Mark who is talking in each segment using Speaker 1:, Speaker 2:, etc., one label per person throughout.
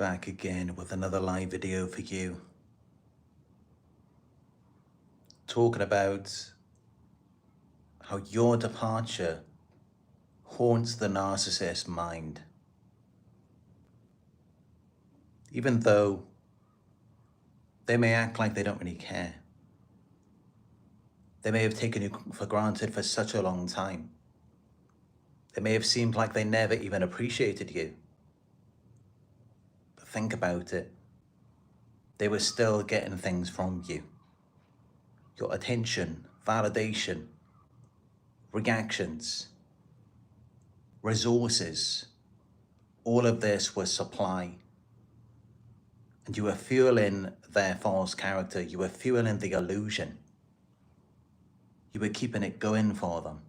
Speaker 1: back again with another live video for you, talking about how your departure haunts the narcissist mind. Even though they may act like they don't really care. They may have taken you for granted for such a long time. They may have seemed like they never even appreciated you. But think about it. They were still getting things from you. Your attention, validation, reactions, resources. All of this was supply. And you were fueling their false character. You were fueling the illusion. You were keeping it going for them.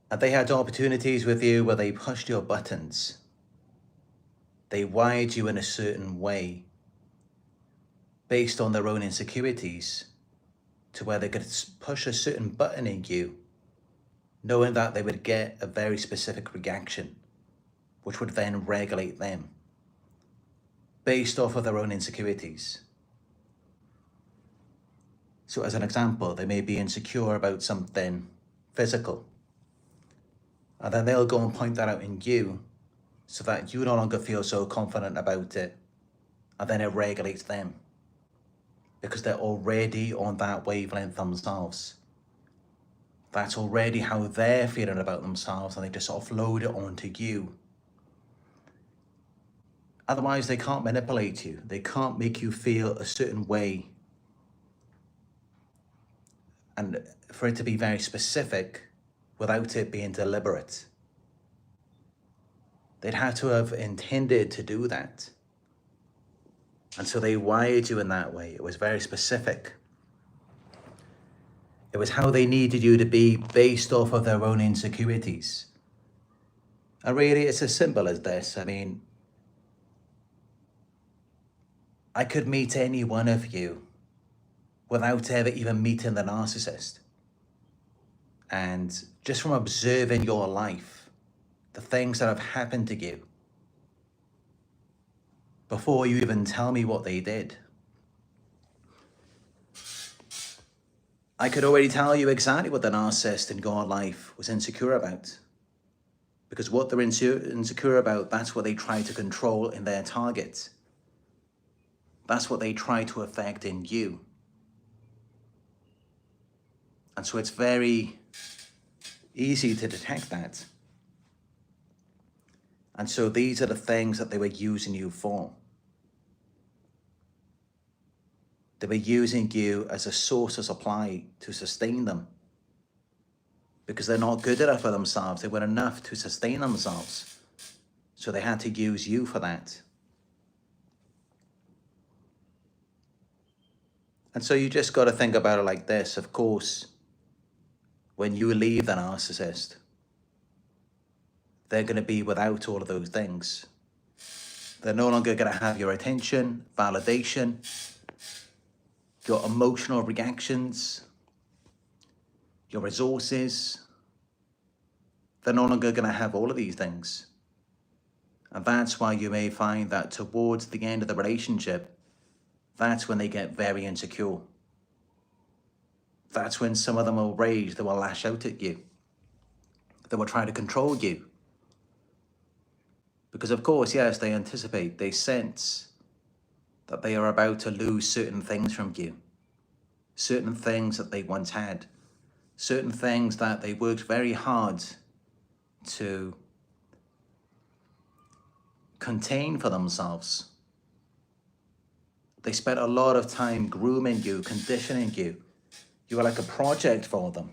Speaker 1: And they had opportunities with you where they pushed your buttons. They wired you in a certain way based on their own insecurities to where they could push a certain button in you, knowing that they would get a very specific reaction, which would then regulate them based off of their own insecurities. So as an example, they may be insecure about something physical, and then they'll go and point that out in you so that you no longer feel so confident about it, and then it regulates them because they're already on that wavelength themselves. That's already how they're feeling about themselves, and they just offload it onto you. Otherwise, they can't manipulate you. They can't make you feel a certain way. And for it to be very specific without it being deliberate. They'd have to have intended to do that. And so they wired you in that way. It was very specific. It was how they needed you to be based off of their own insecurities. And really, it's as simple as this. I mean, I could meet any one of you without ever even meeting the narcissist. And just from observing your life, the things that have happened to you, before you even tell me what they did, I could already tell you exactly what the narcissist in your life was insecure about. Because what they're insecure about, that's what they try to control in their target. That's what they try to affect in you. And so it's very easy to detect that. And so these are the things that they were using you for. They were using you as a source of supply to sustain them. Because they're not good enough for themselves. They were enough to sustain themselves. So they had to use you for that. And so you just got to think about it like this. Of course, when you leave the narcissist, they're going to be without all of those things. They're no longer going to have your attention, validation, your emotional reactions, your resources. They're no longer going to have all of these things. And that's why you may find that towards the end of the relationship, that's when they get very insecure. That's when some of them will rage, they will lash out at you. They will try to control you. Because of course, yes, they anticipate, they sense that they are about to lose certain things from you. Certain things that they once had. Certain things that they worked very hard to contain for themselves. They spent a lot of time grooming you, conditioning you. You were like a project for them.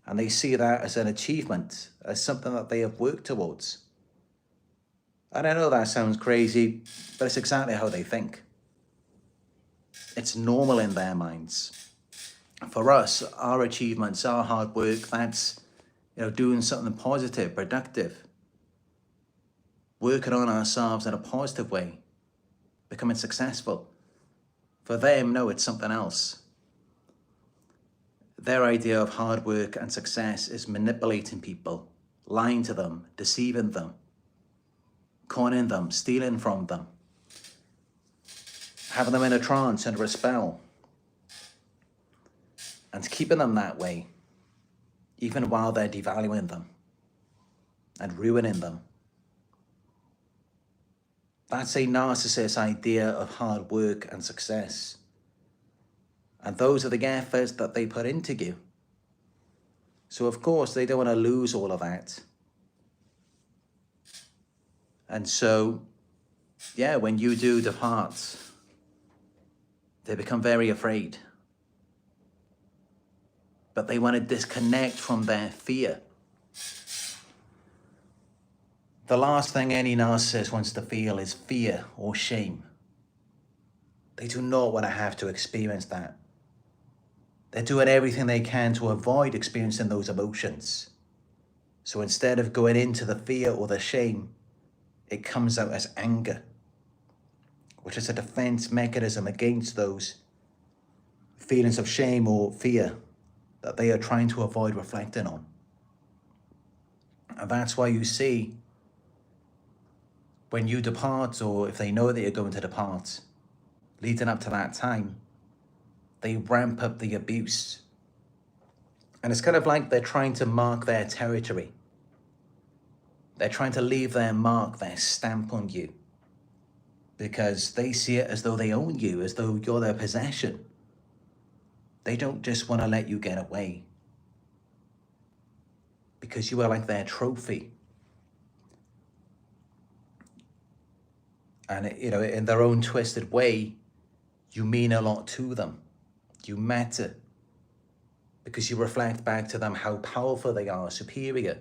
Speaker 1: And they see that as an achievement, as something that they have worked towards. And I know that sounds crazy, but it's exactly how they think. It's normal in their minds. For us, our achievements, our hard work, that's, doing something positive, productive. Working on ourselves in a positive way. Becoming successful. For them, no, it's something else. Their idea of hard work and success is manipulating people, lying to them, deceiving them. conning them, stealing from them, having them in a trance, under a spell, and keeping them that way, even while they're devaluing them and ruining them. That's a narcissist's idea of hard work and success. And those are the efforts that they put into you. So of course, they don't want to lose all of that. And so, yeah, when you do depart, they become very afraid. But they want to disconnect from their fear. The last thing any narcissist wants to feel is fear or shame. They do not want to have to experience that. They're doing everything they can to avoid experiencing those emotions. So instead of going into the fear or the shame, it comes out as anger, which is a defense mechanism against those feelings of shame or fear that they are trying to avoid reflecting on. And that's why you see, when you depart, or if they know that you're going to depart, leading up to that time, they ramp up the abuse. And it's kind of like they're trying to mark their territory. They're trying to leave their mark, their stamp on you, because they see it as though they own you, as though you're their possession. They don't just want to let you get away, because you are like their trophy. And, in their own twisted way, you mean a lot to them. You matter, because you reflect back to them how powerful they are, superior,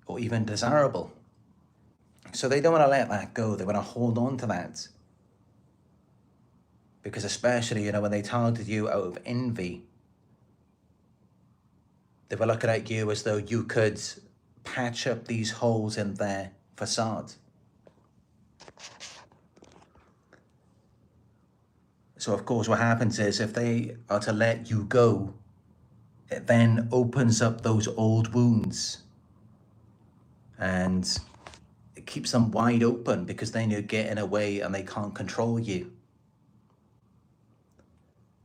Speaker 1: or even desirable. So they don't want to let that go. They want to hold on to that. Because especially, when they targeted you out of envy, they were looking at you as though you could patch up these holes in their facade. So of course what happens is, if they are to let you go, it then opens up those old wounds. And it keeps them wide open, because then you're getting away and they can't control you.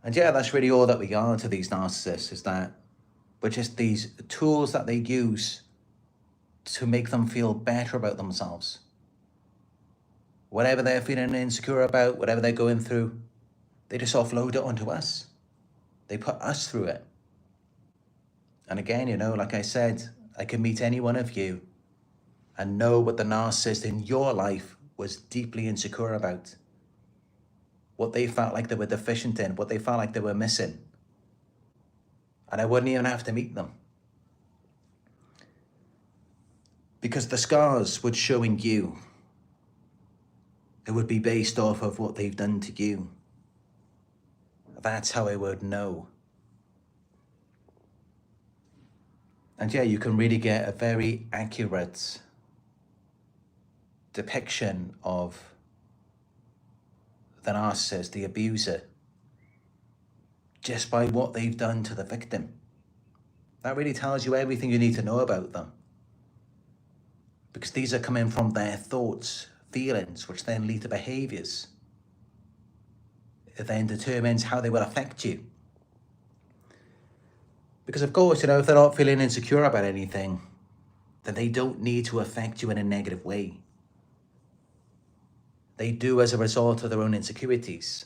Speaker 1: And yeah, that's really all that we are to these narcissists, is that we're just these tools that they use to make them feel better about themselves. Whatever they're feeling insecure about, whatever they're going through, they just offload it onto us. They put us through it. And again, like I said, I can meet any one of you and know what the narcissist in your life was deeply insecure about. What they felt like they were deficient in, what they felt like they were missing. And I wouldn't even have to meet them, because the scars would show in you. It would be based off of what they've done to you. That's how I would know. And yeah, you can really get a very accurate depiction of the narcissist, the abuser, just by what they've done to the victim. That really tells you everything you need to know about them. Because these are coming from their thoughts, feelings, which then lead to behaviors. It then determines how they will affect you. Because of course, if they're not feeling insecure about anything, then they don't need to affect you in a negative way. They do as a result of their own insecurities.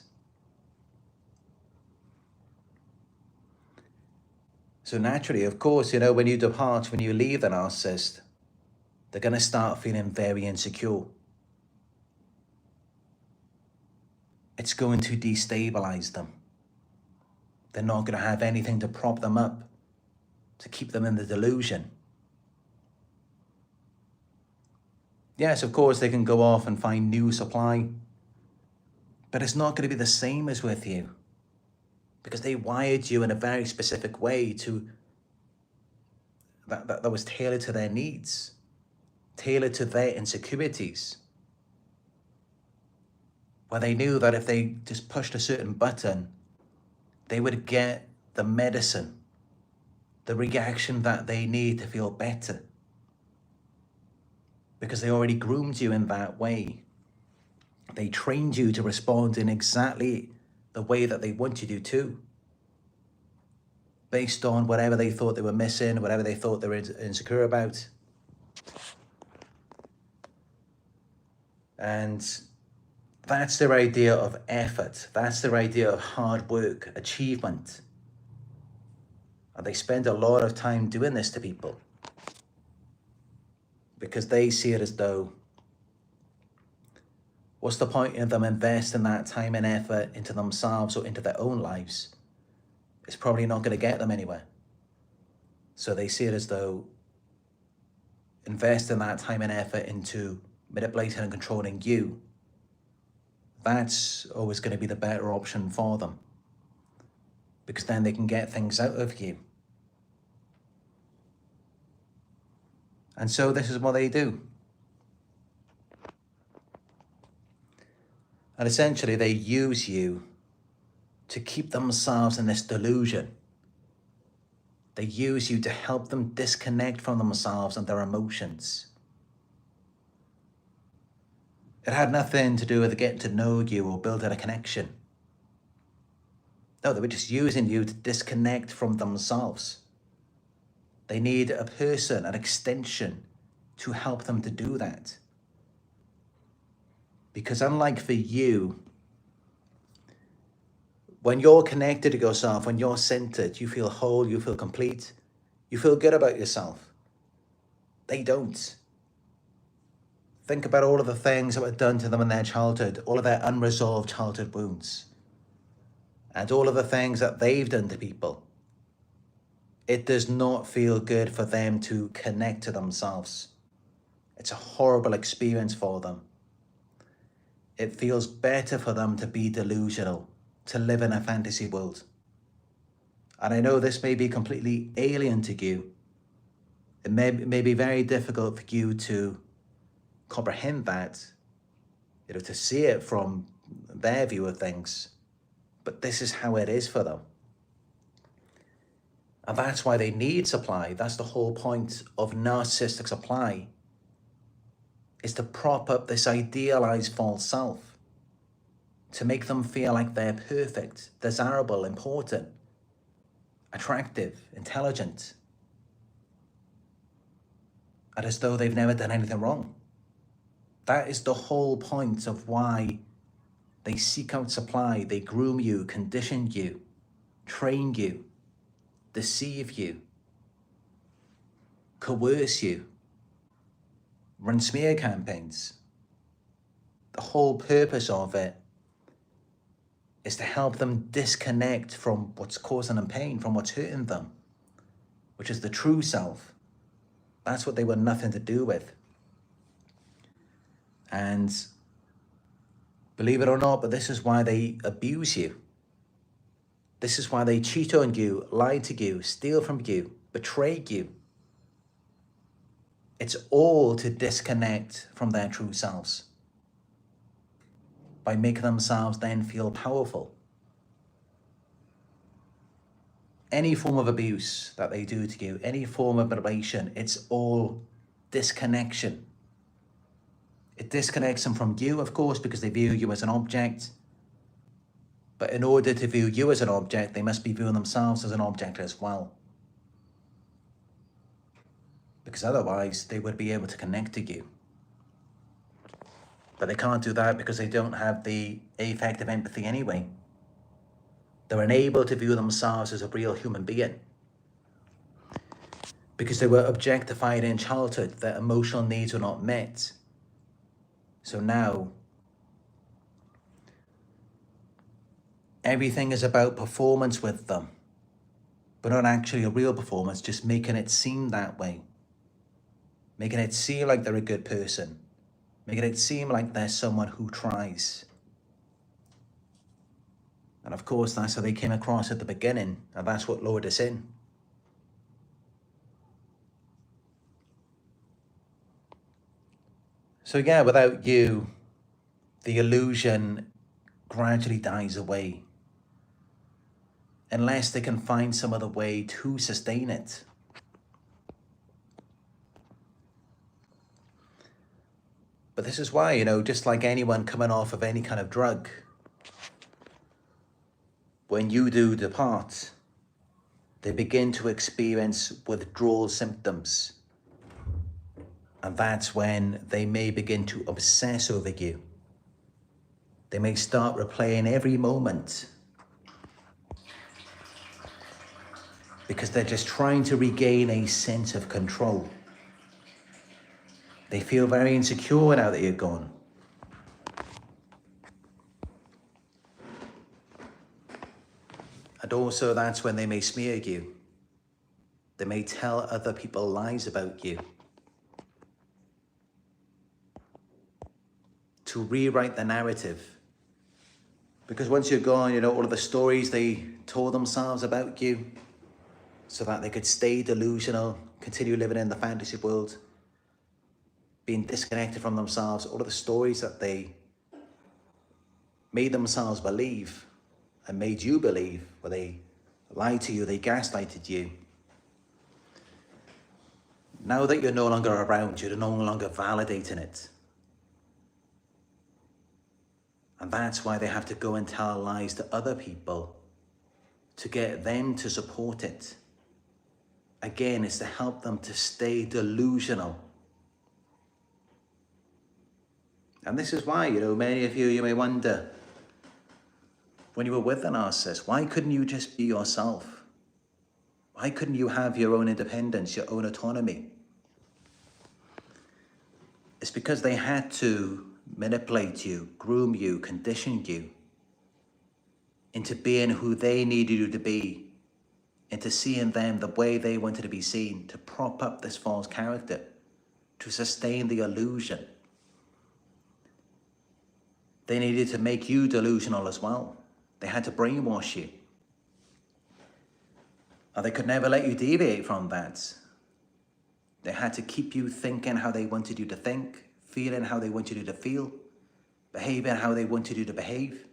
Speaker 1: So naturally, of course, when you depart, when you leave the narcissist, they're going to start feeling very insecure. It's going to destabilize them. They're not going to have anything to prop them up, to keep them in the delusion. Yes, of course, they can go off and find new supply, but it's not going to be the same as with you, because they wired you in a very specific way that was tailored to their needs, tailored to their insecurities, where they knew that if they just pushed a certain button, they would get the medicine, the reaction that they need to feel better. because they already groomed you in that way. They trained you to respond in exactly the way that they want you to too, based on whatever they thought they were missing, whatever they thought they were insecure about. And that's their idea of effort. That's their idea of hard work, achievement. And they spend a lot of time doing this to people because they see it as though, what's the point in them investing that time and effort into themselves or into their own lives? It's probably not going to get them anywhere. So they see it as though investing that time and effort into manipulating and controlling you, that's always going to be the better option for them, because then they can get things out of you. And so this is what they do. And essentially they use you to keep themselves in this delusion. They use you to help them disconnect from themselves and their emotions. It had nothing to do with getting to know you or building a connection. No, they were just using you to disconnect from themselves. They need a person, an extension, to help them to do that. Because unlike for you, when you're connected to yourself, when you're centered, you feel whole, you feel complete, you feel good about yourself. They don't. Think about all of the things that were done to them in their childhood, all of their unresolved childhood wounds, and all of the things that they've done to people. It does not feel good for them to connect to themselves. It's a horrible experience for them. It feels better for them to be delusional, to live in a fantasy world. And I know this may be completely alien to you. It may be very difficult for you to comprehend that, to see it from their view of things. But this is how it is for them. And that's why they need supply. That's the whole point of narcissistic supply, is to prop up this idealized false self, to make them feel like they're perfect, desirable, important, attractive, intelligent, and as though they've never done anything wrong. That is the whole point of why they seek out supply. They groom you, condition you, train you, deceive you, coerce you, run smear campaigns. The whole purpose of it is to help them disconnect from what's causing them pain, from what's hurting them, which is the true self. That's what they want nothing to do with. And believe it or not, but this is why they abuse you. This is why they cheat on you, lie to you, steal from you, betray you. It's all to disconnect from their true selves, by making themselves then feel powerful. Any form of abuse that they do to you, any form of manipulation, it's all disconnection. It disconnects them from you, of course, because they view you as an object. But in order to view you as an object, they must be viewing themselves as an object as well. Because otherwise, they would be able to connect to you. But they can't do that because they don't have the affective empathy anyway. They're unable to view themselves as a real human being, because they were objectified in childhood. Their emotional needs were not met. So now, everything is about performance with them, but not actually a real performance, just making it seem that way. Making it seem like they're a good person. Making it seem like they're someone who tries. And of course, that's how they came across at the beginning, and that's what lured us in. So yeah, without you, the illusion gradually dies away, unless they can find some other way to sustain it. But this is why, you know, just like anyone coming off of any kind of drug, when you do depart, they begin to experience withdrawal symptoms. And that's when they may begin to obsess over you. They may start replaying every moment because they're just trying to regain a sense of control. They feel very insecure now that you're gone. And also that's when they may smear you. They may tell other people lies about you to rewrite the narrative. Because once you're gone, you know, all of the stories they told themselves about you so that they could stay delusional, continue living in the fantasy world, being disconnected from themselves, all of the stories that they made themselves believe and made you believe, where they lied to you, they gaslighted you. Now that you're no longer around, you're no longer validating it. And that's why they have to go and tell lies to other people to get them to support it. Again, it's to help them to stay delusional. And this is why, you know, many of you may wonder, when you were with the narcissist, why couldn't you just be yourself? Why couldn't you have your own independence, your own autonomy? It's because they had to manipulate you, groom you, condition you into being who they needed you to be, into seeing them the way they wanted to be seen, to prop up this false character, to sustain the illusion. They needed to make you delusional as well. They had to brainwash you. And they could never let you deviate from that. They had to keep you thinking how they wanted you to think, feeling how they wanted you to feel, behaving how they wanted you to behave.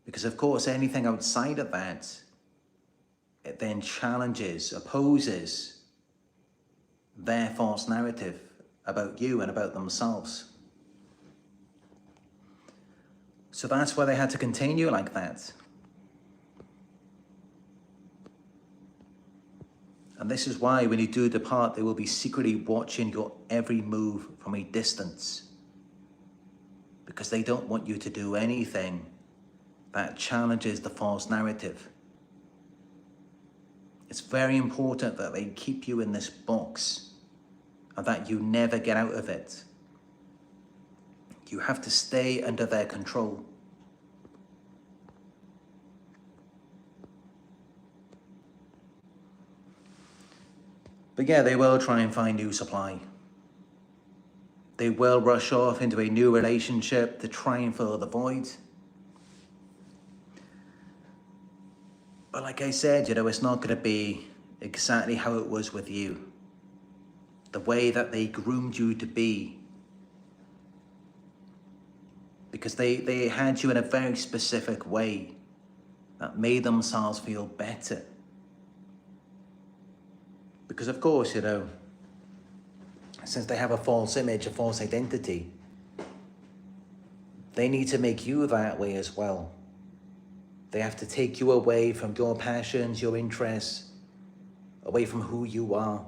Speaker 1: Because of course, anything outside of that, it then challenges, opposes their false narrative about you and about themselves. So that's why they had to continue like that. And this is why when you do depart, they will be secretly watching your every move from a distance, because they don't want you to do anything that challenges the false narrative. It's very important that they keep you in this box and that you never get out of it. You have to stay under their control. But yeah, they will try and find new supply. They will rush off into a new relationship to try and fill the void. But like I said, you know, it's not going to be exactly how it was with you. The way that they groomed you to be. Because they had you in a very specific way that made themselves feel better. Because of course, you know, since they have a false image, a false identity, they need to make you that way as well. They have to take you away from your passions, your interests, away from who you are,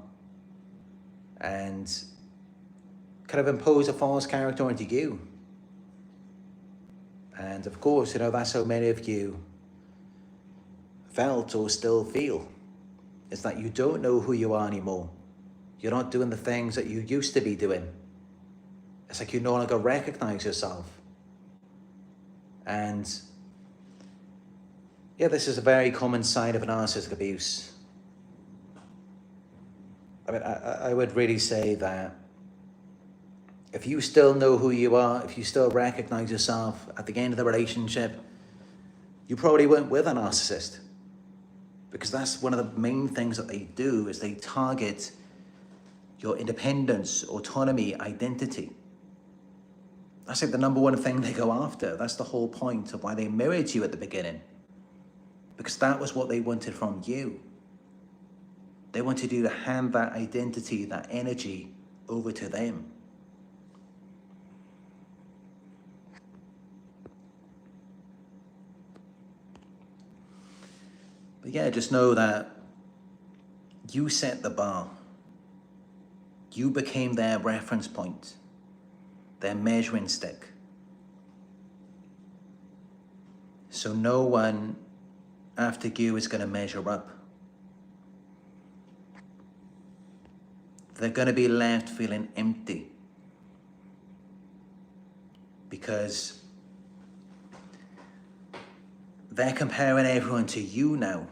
Speaker 1: and kind of impose a false character onto you. And of course, you know, that's how many of you felt or still feel, is that you don't know who you are anymore. You're not doing the things that you used to be doing. It's like you no longer recognize yourself. And yeah, this is a very common sign of narcissistic abuse. I mean, I would really say that if you still know who you are, if you still recognize yourself at the end of the relationship, you probably weren't with a narcissist. Because that's one of the main things that they do, is they target your independence, autonomy, identity. That's like the number one thing they go after. That's the whole point of why they married you at the beginning. Because that was what they wanted from you. They wanted you to hand that identity, that energy over to them. But yeah, just know that you set the bar. You became their reference point, their measuring stick. So no one after you is going to measure up. They're going to be left feeling empty because they're comparing everyone to you now.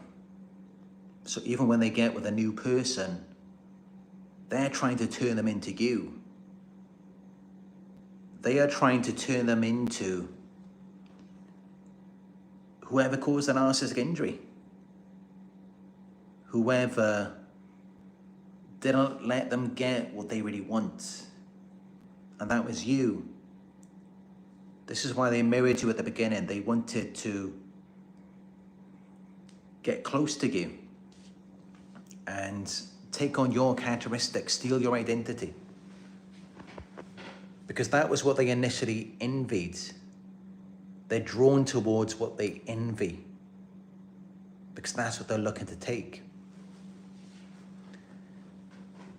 Speaker 1: So even when they get with a new person, they're trying to turn them into you. They are trying to turn them into whoever caused the narcissistic injury. Whoever didn't let them get what they really want. And that was you. This is why they mirrored you at the beginning. They wanted to get close to you and take on your characteristics, steal your identity. Because that was what they initially envied. They're drawn towards what they envy because that's what they're looking to take.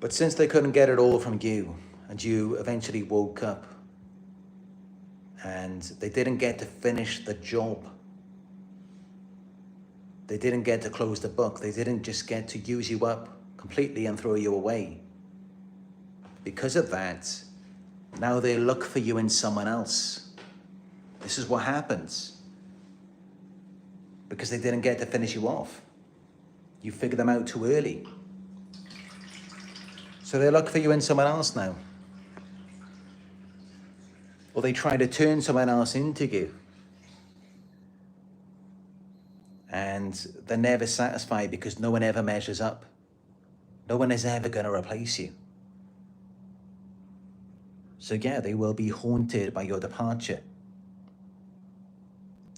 Speaker 1: But since they couldn't get it all from you, and you eventually woke up and they didn't get to finish the job, they didn't get to close the book, they didn't just get to use you up completely and throw you away. Because of that, now they look for you in someone else. This is what happens. Because they didn't get to finish you off. You figured them out too early. So they look for you in someone else now. Or they try to turn someone else into you. And they're never satisfied because no one ever measures up. No one is ever going to replace you. So yeah, they will be haunted by your departure.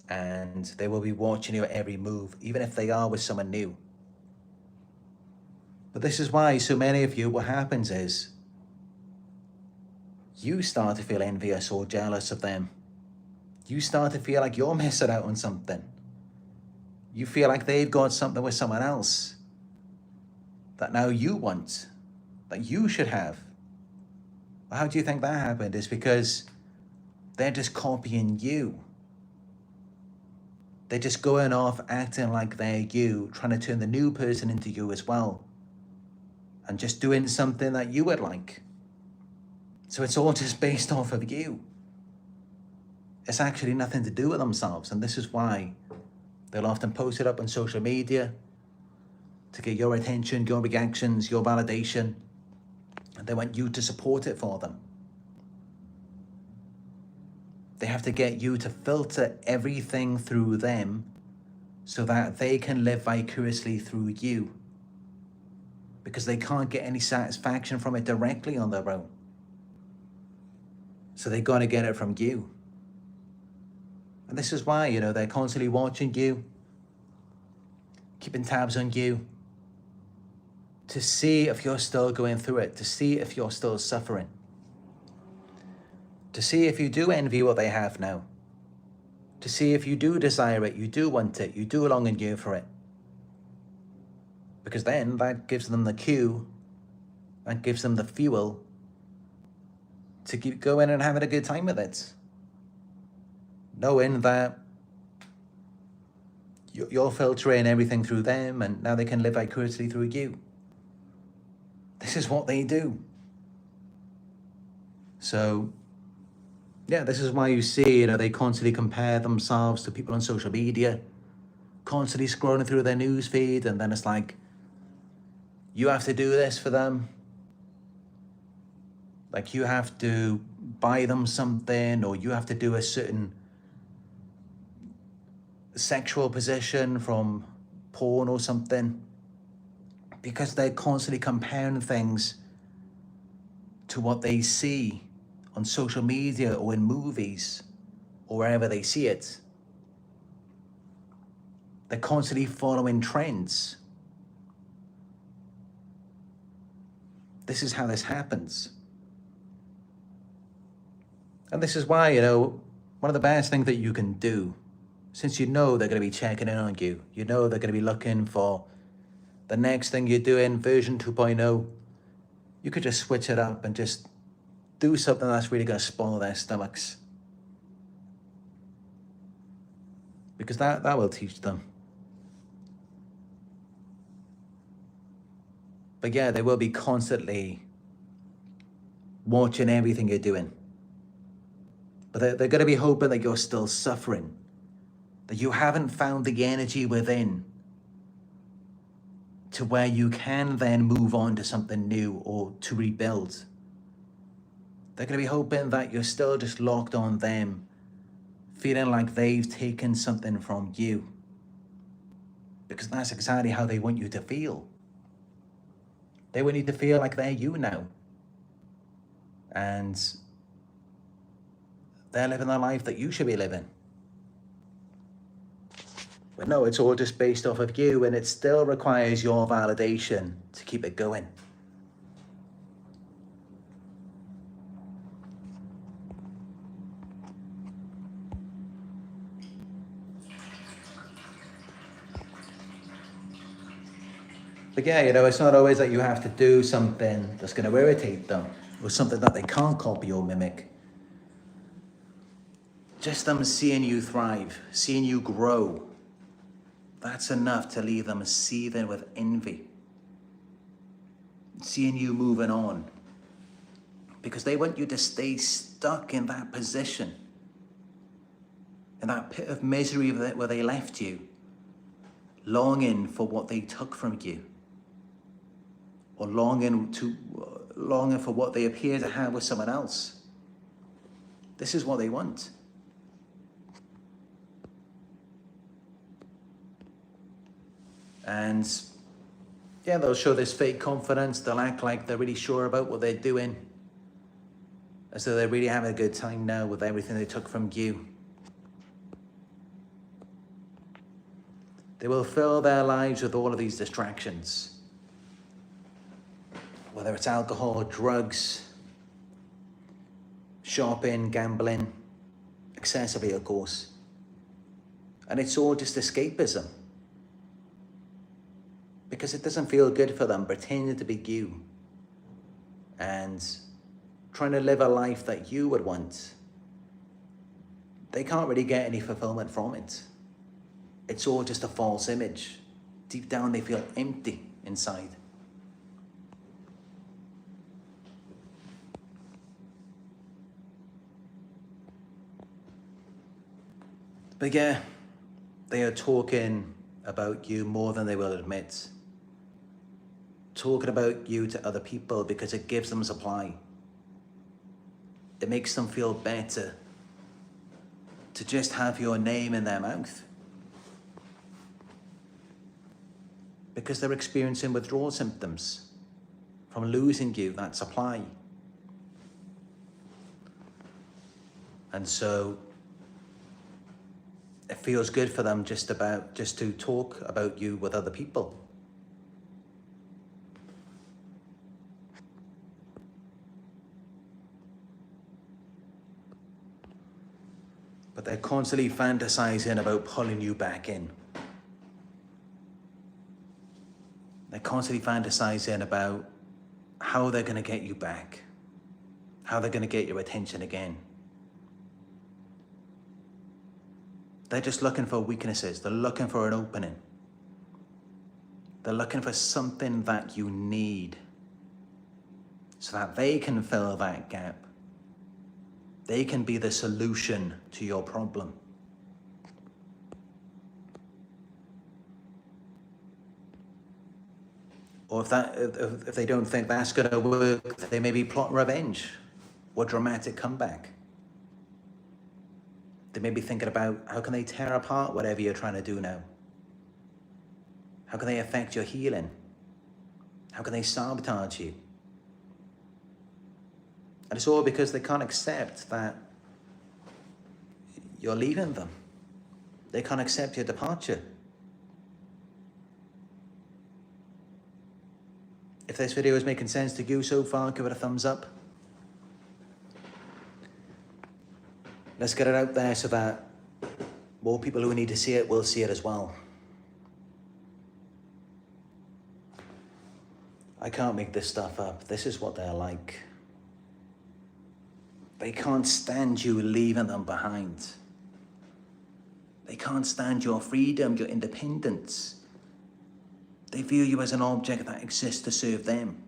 Speaker 1: And they will be watching your every move, even if they are with someone new. But this is why so many of you, what happens is, you start to feel envious or jealous of them. You start to feel like you're missing out on something. You feel like they've got something with someone else that now you want, that you should have. Well, how do you think that happened? It's because they're just copying you. They're just going off acting like they're you, trying to turn the new person into you as well. And just doing something that you would like. So it's all just based off of you. It's actually nothing to do with themselves. And this is why they'll often post it up on social media to get your attention, your reactions, your validation. And they want you to support it for them. They have to get you to filter everything through them so that they can live vicariously through you. Because they can't get any satisfaction from it directly on their own. So they're going to get it from you. And this is why, they're constantly watching you, keeping tabs on you, to see if you're still going through it, to see if you're still suffering, to see if you do envy what they have now, to see if you do desire it, you do want it, you do long and yearn for it. Because then that gives them the cue, that gives them the fuel to keep going and having a good time with it. Knowing that you're filtering everything through them and now they can live vicariously through you. This is what they do. So, yeah, this is why you see, they constantly compare themselves to people on social media, constantly scrolling through their news feed, and then it's like, you have to do this for them. Like you have to buy them something, or you have to do a certain sexual position from porn or something, because they're constantly comparing things to what they see on social media or in movies or wherever they see it. They're constantly following trends. This is how this happens. And this is why, one of the best things that you can do Since you know they're going to be checking in on you, you know they're going to be looking for the next thing you're doing, version 2.0, you could just switch it up and just do something that's really going to spoil their stomachs. Because that will teach them. But yeah, they will be constantly watching everything you're doing. But they're going to be hoping that you're still suffering, that you haven't found the energy within to where you can then move on to something new or to rebuild. They're going to be hoping that you're still just locked on them, feeling like they've taken something from you. Because that's exactly how they want you to feel. They want you to feel like they're you now. And they're living the life that you should be living. But no, it's all just based off of you, and it still requires your validation to keep it going. But yeah, it's not always that you have to do something that's going to irritate them or something that they can't copy or mimic. Just them seeing you thrive, seeing you grow, that's enough to leave them seething with envy. Seeing you moving on. Because they want you to stay stuck in that position, in that pit of misery where they left you, longing for what they took from you, or longing for what they appear to have with someone else. This is what they want. And yeah, they'll show this fake confidence. They'll act like they're really sure about what they're doing, as though they're really having a good time now with everything they took from you. They will fill their lives with all of these distractions, whether it's alcohol, drugs, shopping, gambling, excessively, of course. And it's all just escapism. Because it doesn't feel good for them pretending to be you and trying to live a life that you would want. They can't really get any fulfillment from it. It's all just a false image. Deep down, they feel empty inside. But yeah, they are talking about you more than they will admit. Talking about you to other people because it gives them supply. It makes them feel better to just have your name in their mouth. Because they're experiencing withdrawal symptoms from losing you, that supply. And so it feels good for them just to talk about you with other people. But they're constantly fantasizing about pulling you back in. They're constantly fantasizing about how they're going to get you back, how they're going to get your attention again. They're just looking for weaknesses. They're looking for an opening. They're looking for something that you need so that they can fill that gap. They can be the solution to your problem. Or if they don't think that's going to work, they maybe plot revenge or dramatic comeback. They may be thinking about how can they tear apart whatever you're trying to do now? How can they affect your healing? How can they sabotage you? And it's all because they can't accept that you're leaving them. They can't accept your departure. If this video is making sense to you so far, give it a thumbs up. Let's get it out there so that More people who need to see it will see it as well. I can't make this stuff up. This is what they're like. They can't stand you leaving them behind. They can't stand your freedom, your independence. They view you as an object that exists to serve them.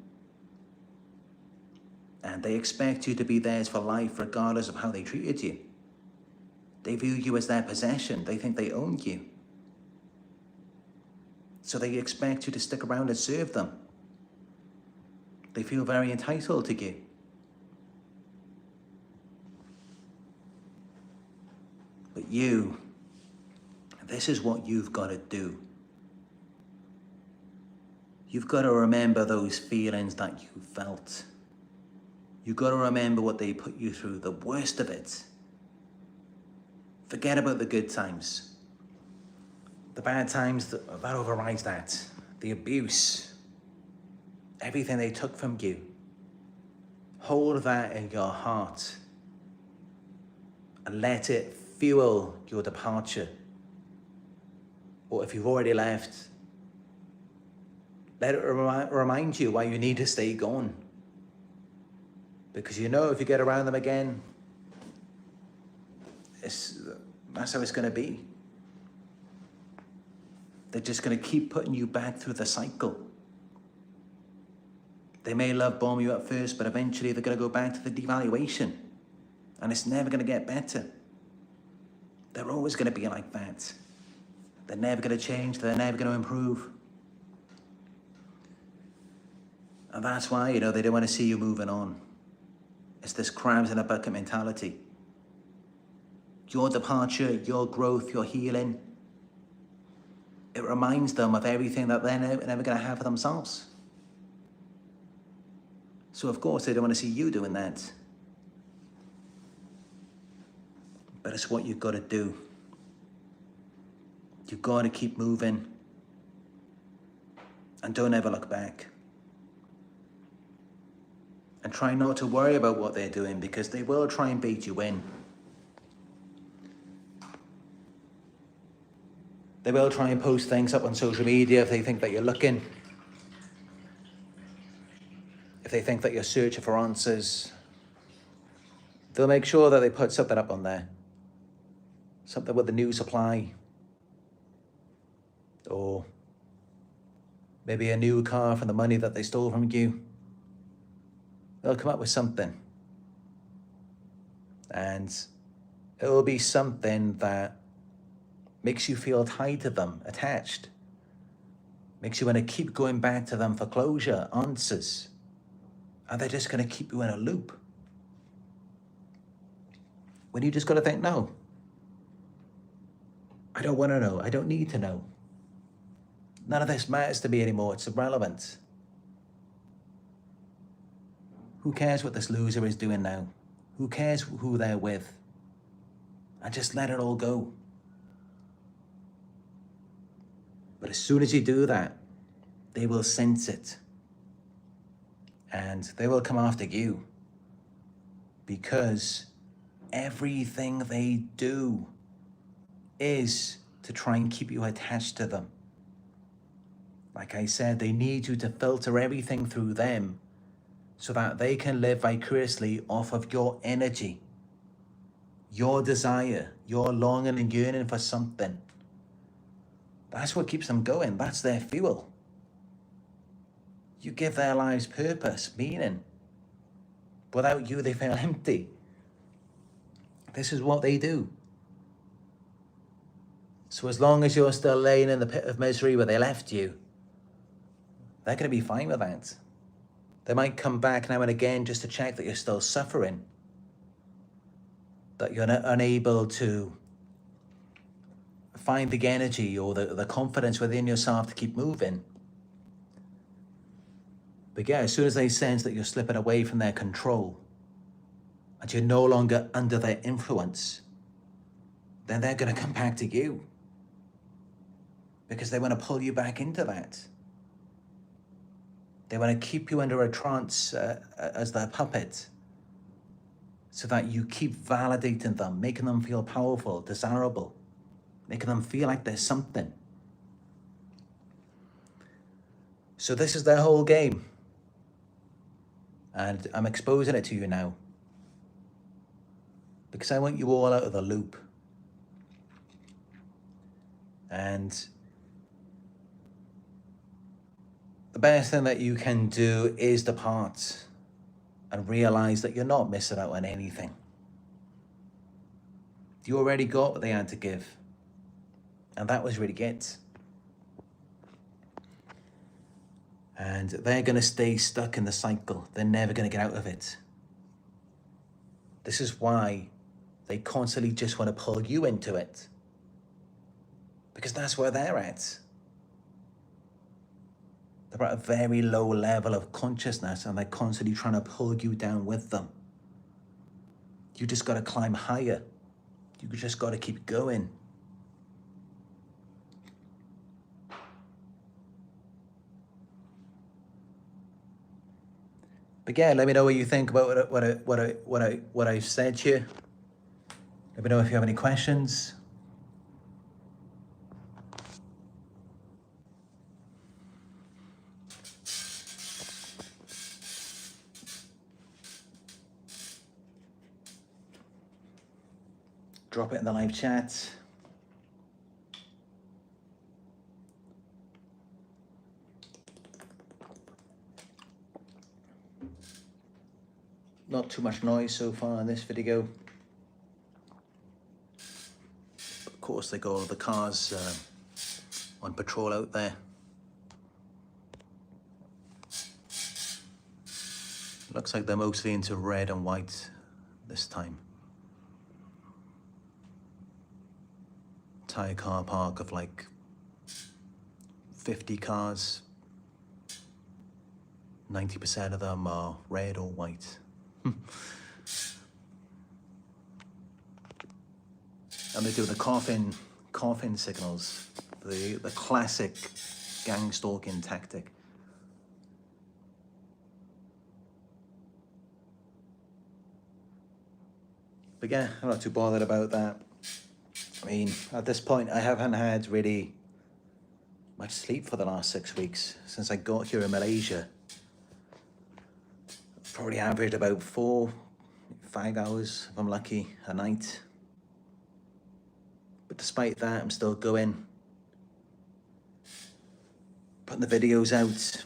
Speaker 1: And they expect you to be theirs for life, regardless of how they treated you. They view you as their possession. They think they own you. So they expect you to stick around and serve them. They feel very entitled to you. But you, this is what you've got to do. You've got to remember those feelings that you felt. You've got to remember what they put you through, the worst of it. Forget about the good times. The bad times, that overrides that. The abuse, everything they took from you. Hold that in your heart and let it fuel your departure. Or if you've already left, let it remind you why you need to stay gone. Because you know if you get around them again, that's how it's going to be. They're just going to keep putting you back through the cycle. They may love bomb you at first, but eventually they're going to go back to the devaluation. And it's never going to get better. They're always going to be like that. They're never going to change. They're never going to improve. And that's why, they don't want to see you moving on. It's this crabs in a bucket mentality. Your departure, your growth, your healing, it reminds them of everything that they're never going to have for themselves. So of course they don't want to see you doing that. But it's what you've got to do. You've got to keep moving. And don't ever look back. And try not to worry about what they're doing, because they will try and bait you in. They will try and post things up on social media if they think that you're looking. If they think that you're searching for answers. They'll make sure that they put something up on there. Something with the new supply. Or maybe a new car from the money that they stole from you. They'll come up with something. And it will be something that makes you feel tied to them, attached. Makes you want to keep going back to them for closure, answers. And they're just going to keep you in a loop. When you just got to think, no. I don't want to know. I don't need to know. None of this matters to me anymore. It's irrelevant. Who cares what this loser is doing now? Who cares who they're with? And just let it all go. But as soon as you do that, they will sense it. And they will come after you. Because everything they do is to try and keep you attached to them. Like I said, they need you to filter everything through them so that they can live vicariously off of your energy, your desire, your longing and yearning for something. That's what keeps them going. That's their fuel. You give their lives purpose, meaning. Without you, they feel empty. This is what they do. So as long as you're still laying in the pit of misery where they left you, they're going to be fine with that. They might come back now and again just to check that you're still suffering, that you're unable to find the energy or the confidence within yourself to keep moving. But yeah, as soon as they sense that you're slipping away from their control and you're no longer under their influence, then they're going to come back to you because they want to pull you back into that. They want to keep you under a trance as their puppet so that you keep validating them, making them feel powerful, desirable. making them feel like there's something. So this is their whole game. And I'm exposing it to you now, because I want you all out of the loop. And the best thing that you can do is depart and realize that you're not missing out on anything. You already got what they had to give. And that was really it. And they're going to stay stuck in the cycle. They're never going to get out of it. This is why they constantly just want to pull you into it. Because that's where they're at. They're at a very low level of consciousness and they're constantly trying to pull you down with them. You just got to climb higher. You just got to keep going. But yeah, let me know what you think about what I've said here. Let me know if you have any questions. Drop it in the live chat. Not too much noise so far in this video. Of course, they got all the cars on patrol out there. Looks like they're mostly into red and white this time. Entire car park of like 50 cars. 90% of them are red or white. And they do the coffin signals, the classic gang stalking tactic. But yeah, I'm not too bothered about that. I mean, at this point, I haven't had really much sleep for the last 6 weeks since I got here in Malaysia. Probably averaged about 4-5 hours, if I'm lucky, a night. But despite that, I'm still going, putting the videos out.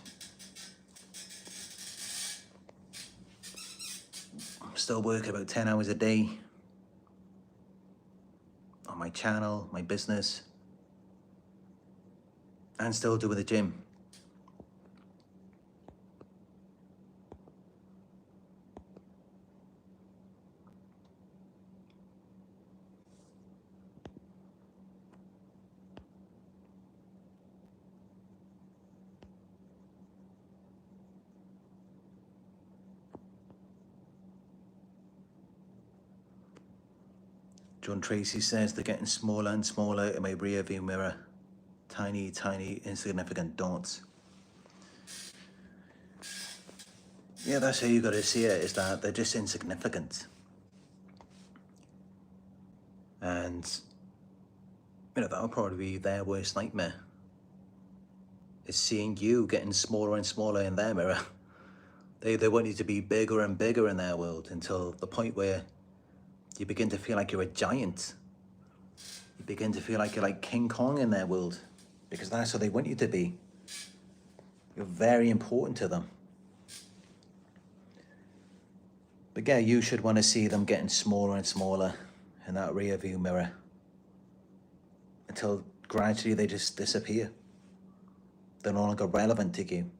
Speaker 1: I'm still working about 10 hours a day on my channel, my business, and still doing the gym. John Tracy says they're getting smaller and smaller in my rear view mirror. Tiny, tiny, insignificant dots. Yeah, that's how you got to see it, is that they're just insignificant. And, you know, that'll probably be their worst nightmare, is seeing you getting smaller and smaller in their mirror. They want you to be bigger and bigger in their world until the point where you begin to feel like you're a giant. You begin to feel like you're like King Kong in their world, because that's how they want you to be. You're very important to them. But yeah, you should want to see them getting smaller and smaller in that rear view mirror until gradually they just disappear. They're no longer relevant to you.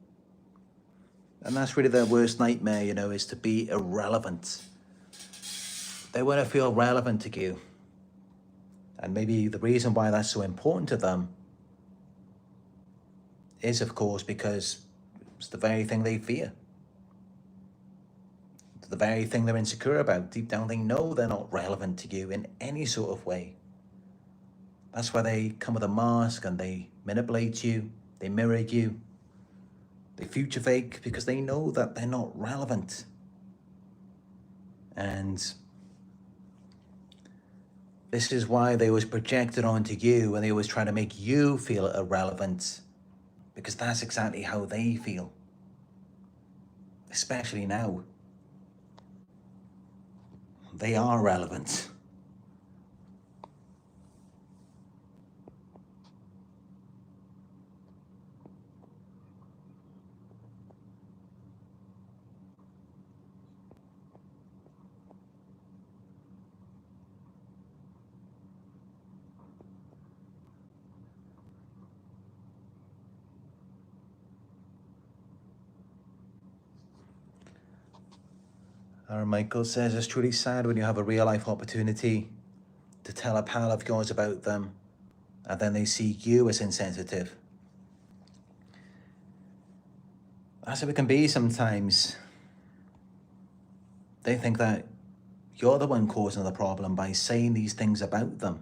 Speaker 1: And that's really their worst nightmare, you know, is to be irrelevant. They want to feel relevant to you. And maybe the reason why that's so important to them is, of course, because it's the very thing they fear. It's the very thing they're insecure about. Deep down, they know they're not relevant to you in any sort of way. That's why they come with a mask and they manipulate you, they mirror you, they future fake, because they know that they're not relevant. And This is why they always project it onto you, and they always try to make you feel irrelevant, because that's exactly how they feel, especially now. They are relevant. Michael says, it's truly sad when you have a real life opportunity to tell a pal of yours about them, and then they see you as insensitive. That's how it can be sometimes. They think that you're the one causing the problem by saying these things about them,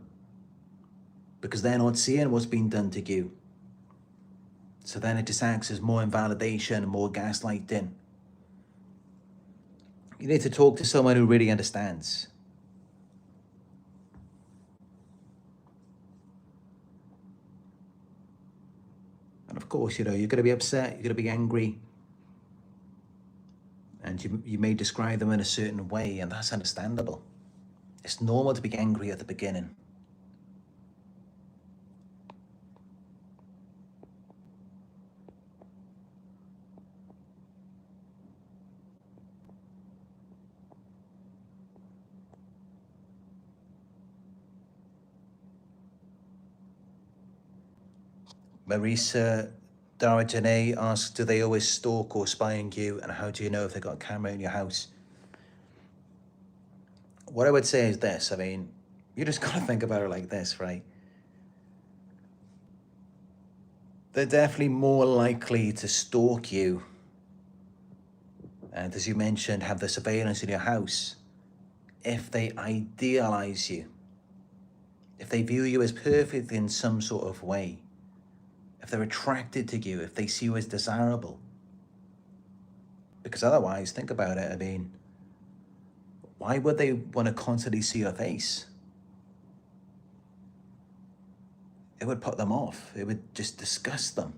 Speaker 1: because they're not seeing what's been done to you. So then it just acts as more invalidation, more gaslighting. You need to talk to someone who really understands. And of course, you're going to be upset, you're going to be angry. And you may describe them in a certain way, and that's understandable. It's normal to be angry at the beginning. Marisa Darajane asks, do they always stalk or spy on you, and how do you know if they've got a camera in your house? What I would say is this, I mean, you just gotta think about it like this, right? They're definitely more likely to stalk you, and as you mentioned, have the surveillance in your house, if they idealize you, if they view you as perfect in some sort of way, if they're attracted to you, if they see you as desirable. Because otherwise, think about it, I mean, why would they want to constantly see your face? It would put them off. It would just disgust them.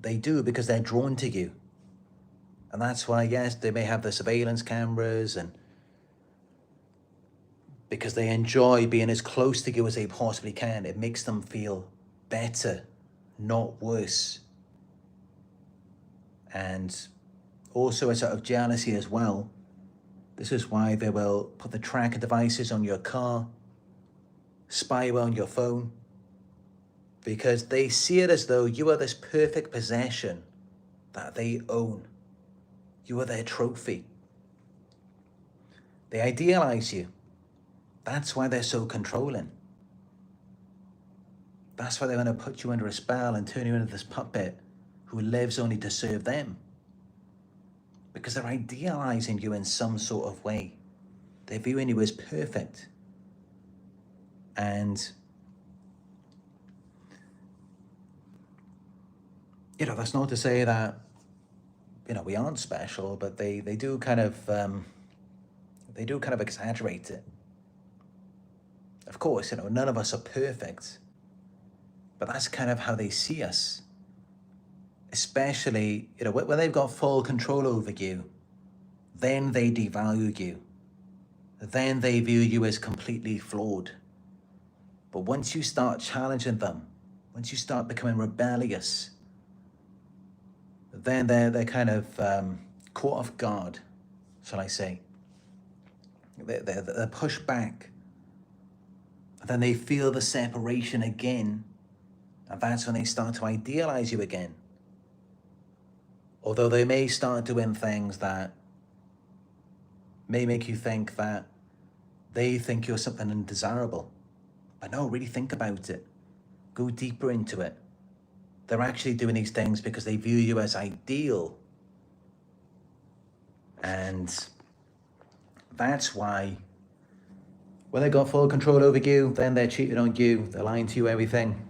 Speaker 1: They do because they're drawn to you. And that's why, yes, they may have the surveillance cameras, and because they enjoy being as close to you as they possibly can. It makes them feel better, not worse. And also a sort of jealousy as well. This is why they will put the tracker devices on your car, spyware on your phone, because they see it as though you are this perfect possession that they own. You are their trophy. They idealize you. That's why they're so controlling. That's why they're going to put you under a spell and turn you into this puppet who lives only to serve them. Because they're idealizing you in some sort of way. They're viewing you as perfect. And, you know, that's not to say that, you know, we aren't special, but they do kind of exaggerate it. Of course, you know, none of us are perfect, but that's kind of how they see us. Especially, you know, when they've got full control over you, then they devalue you. Then they view you as completely flawed. But once you start challenging them, once you start becoming rebellious, then they're kind of caught off guard, shall I say. They're pushed back. And then they feel the separation again, and that's when they start to idealize you again. Although they may start doing things that may make you think that they think you're something undesirable. But no, really think about it. Go deeper into it. They're actually doing these things because they view you as ideal. And that's why when they got full control over you, then they're cheating on you, they're lying to you, everything.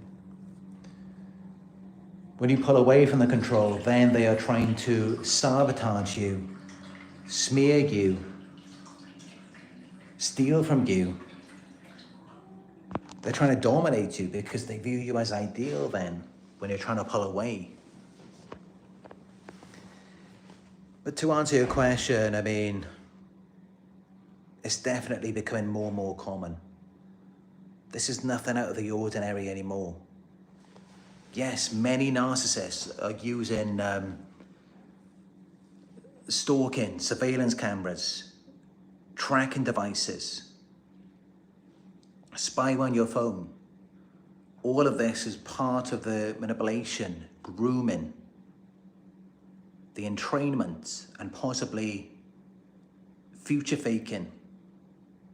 Speaker 1: When you pull away from the control, then they are trying to sabotage you, smear you, steal from you, They're trying to dominate you because they view you as ideal then when you're trying to pull away. But to answer your question, I mean, it's definitely becoming more and more common. This is nothing out of the ordinary anymore. Yes, many narcissists are using stalking, surveillance cameras, tracking devices, spy on your phone. All of this is part of the manipulation, grooming, the entrainment, and possibly future faking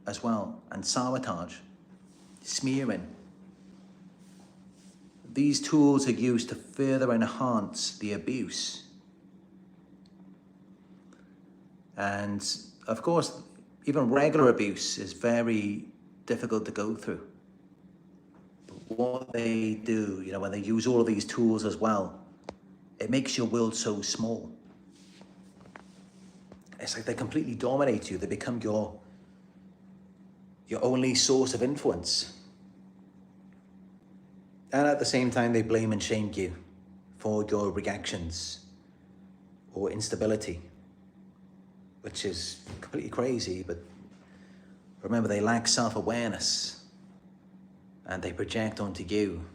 Speaker 1: as well, and sabotage, smearing. These tools are used to further enhance the abuse. And of course, even regular abuse is very difficult to go through. But what they do, when they use all of these tools as well, it makes your world so small. It's like they completely dominate you. They become your only source of influence. And at the same time, they blame and shame you for your reactions or instability, which is completely crazy. But remember, they lack self-awareness and they project onto you.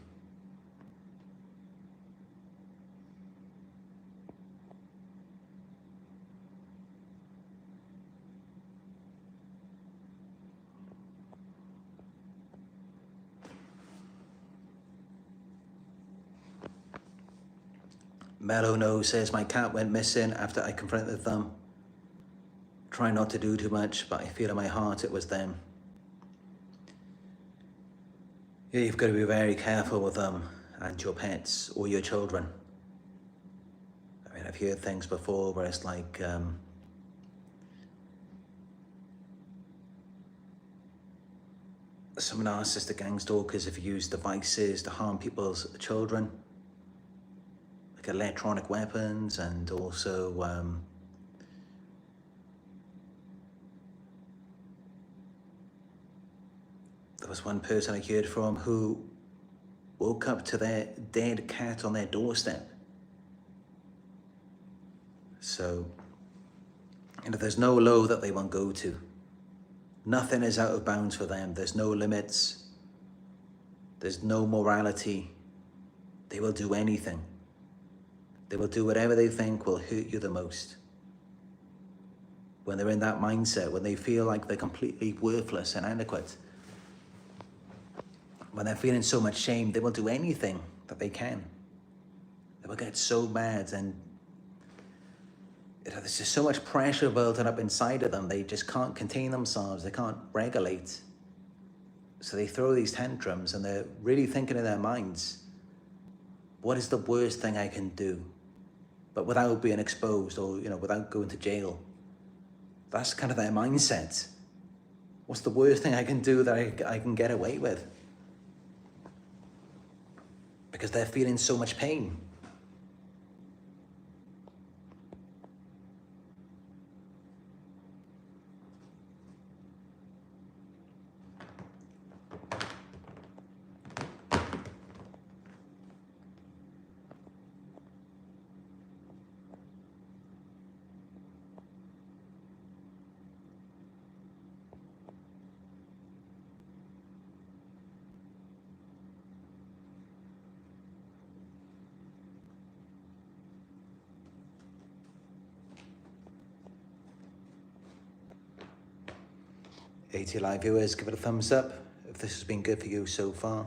Speaker 1: Mellow Nose says, my cat went missing after I confronted them. Try not to do too much, but I feel in my heart it was them. Yeah, you've got to be very careful with them and your pets or your children. I mean, I've heard things before where it's like, some narcissistic gang stalkers have used devices to harm people's children, like electronic weapons, and also there was one person I heard from who woke up to their dead cat on their doorstep. So, there's no low that they won't go to. Nothing is out of bounds for them. There's no limits. There's no morality. They will do anything. They will do whatever they think will hurt you the most. When they're in that mindset, when they feel like they're completely worthless and inadequate, when they're feeling so much shame, they will do anything that they can. They will get so mad, and there's just so much pressure building up inside of them. They just can't contain themselves. They can't regulate. So they throw these tantrums, and they're really thinking in their minds, what is the worst thing I can do? But without being exposed or, without going to jail. That's kind of their mindset. What's the worst thing I can do that I can get away with? Because they're feeling so much pain. AT Live viewers, give it a thumbs up if this has been good for you so far.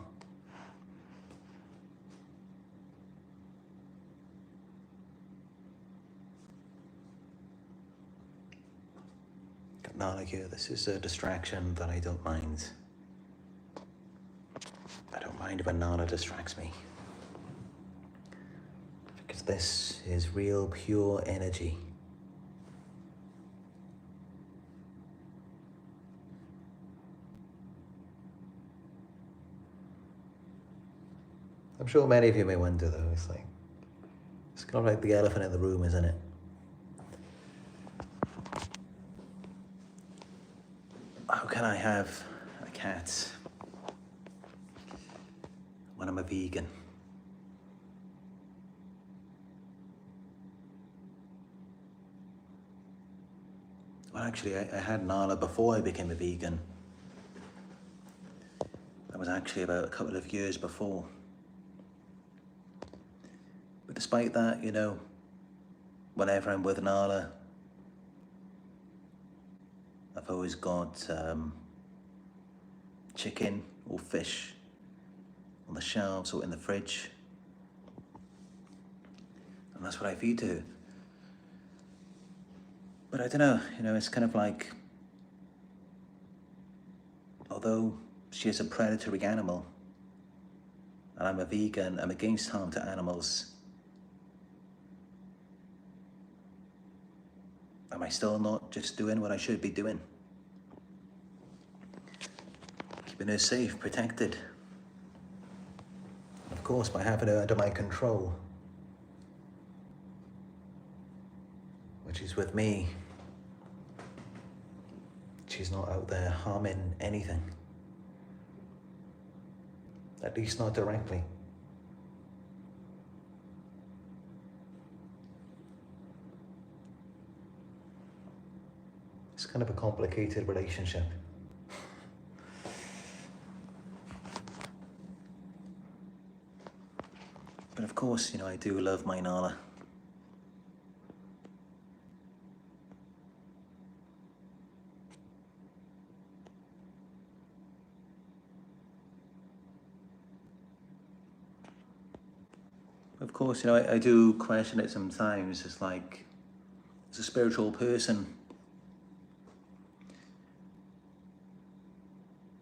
Speaker 1: Got Nala here. This is a distraction that I don't mind. I don't mind when Nala distracts me. Because this is real, pure energy. I'm sure many of you may wonder though, it's kind of like the elephant in the room, isn't it? How can I have a cat when I'm a vegan. Well, actually, I had Nala before I became a vegan. That was actually about a couple of years before. But despite that, you know, whenever I'm with Nala, I've always got chicken or fish on the shelves or in the fridge. And that's what I feed to her. But I don't know, you know, it's kind of like, although she is a predatory animal, and I'm a vegan, I'm against harm to animals, am I still not just doing what I should be doing? Keeping her safe, protected. Of course, by having her under my control, which is with me, she's not out there harming anything. At least not directly. It's kind of a complicated relationship. But of course, you know, I do love my Nala. Of course, you know, I do question it sometimes. It's like, as a spiritual person,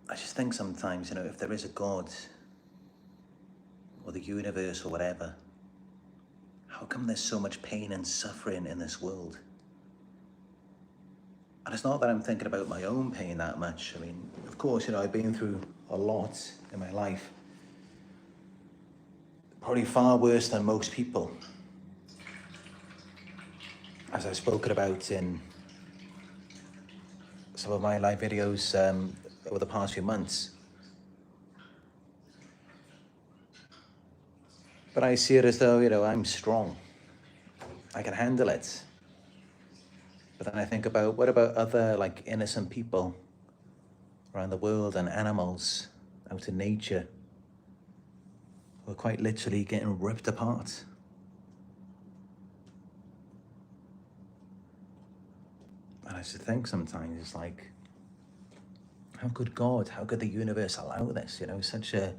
Speaker 1: I just think sometimes, you know, if there is a God or the universe or whatever, how come there's so much pain and suffering in this world? And it's not that I'm thinking about my own pain that much. I mean, of course, you know, I've been through a lot in my life. Probably far worse than most people. As I've spoken about in some of my live videos over the past few months. But I see it as though, you know, I'm strong. I can handle it. But then I think about, what about other like innocent people around the world and animals out in nature who are quite literally getting ripped apart? And I just think sometimes it's like, how could God, how could the universe allow this? You know, such a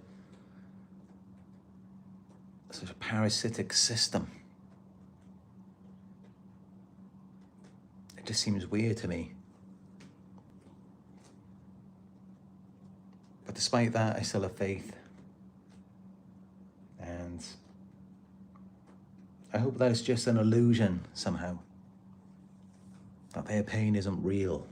Speaker 1: parasitic system. It just seems weird to me. But despite that, I still have faith. And I hope that it's just an illusion somehow. That their pain isn't real.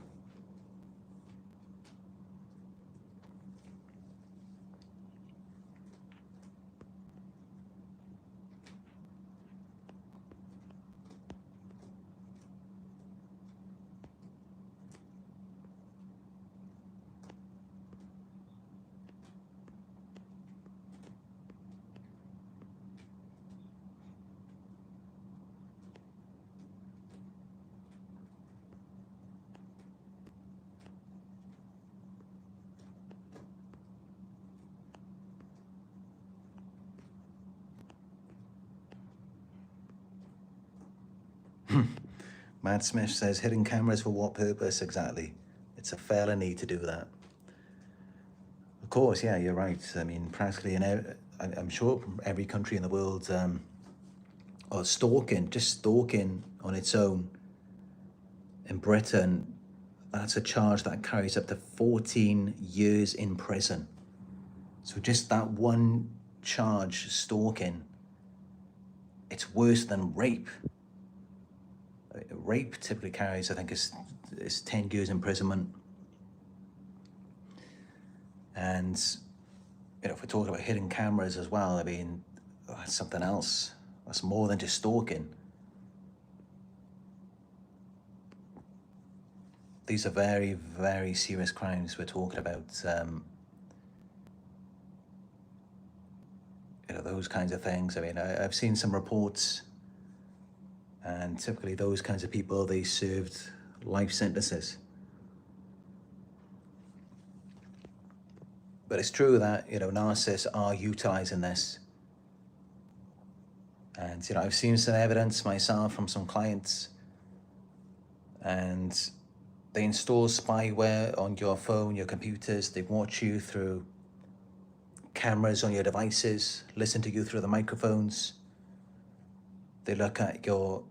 Speaker 1: Matt Smith says, hidden cameras for what purpose exactly? It's a felony to do that. Of course, yeah, you're right. I mean, practically I'm sure every country in the world, or stalking, just stalking on its own. In Britain, that's a charge that carries up to 14 years in prison. So just that one charge, stalking, it's worse than rape. Rape typically carries, I think, is 10 years imprisonment. And, you know, if we're talking about hidden cameras as well, I mean, that's something else. That's more than just stalking. These are very, very serious crimes we're talking about. those kinds of things. I mean, I've seen some reports, and typically those kinds of people, they served life sentences. But it's true that, narcissists are utilizing this. And, I've seen some evidence myself from some clients, and they install spyware on your phone, your computers. They watch you through cameras on your devices, listen to you through the microphones. They look at your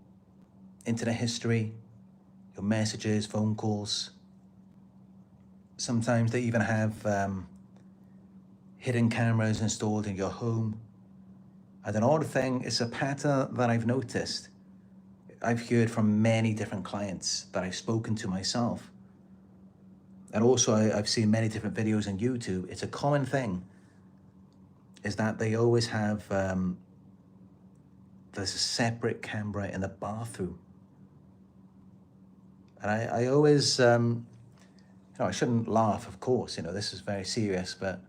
Speaker 1: internet history, your messages, phone calls. Sometimes they even have hidden cameras installed in your home. And an odd thing is a pattern that I've noticed. I've heard from many different clients that I've spoken to myself. And also I've seen many different videos on YouTube. It's a common thing, is that they always have, there's a separate camera in the bathroom. And I always, I shouldn't laugh, of course, this is very serious, but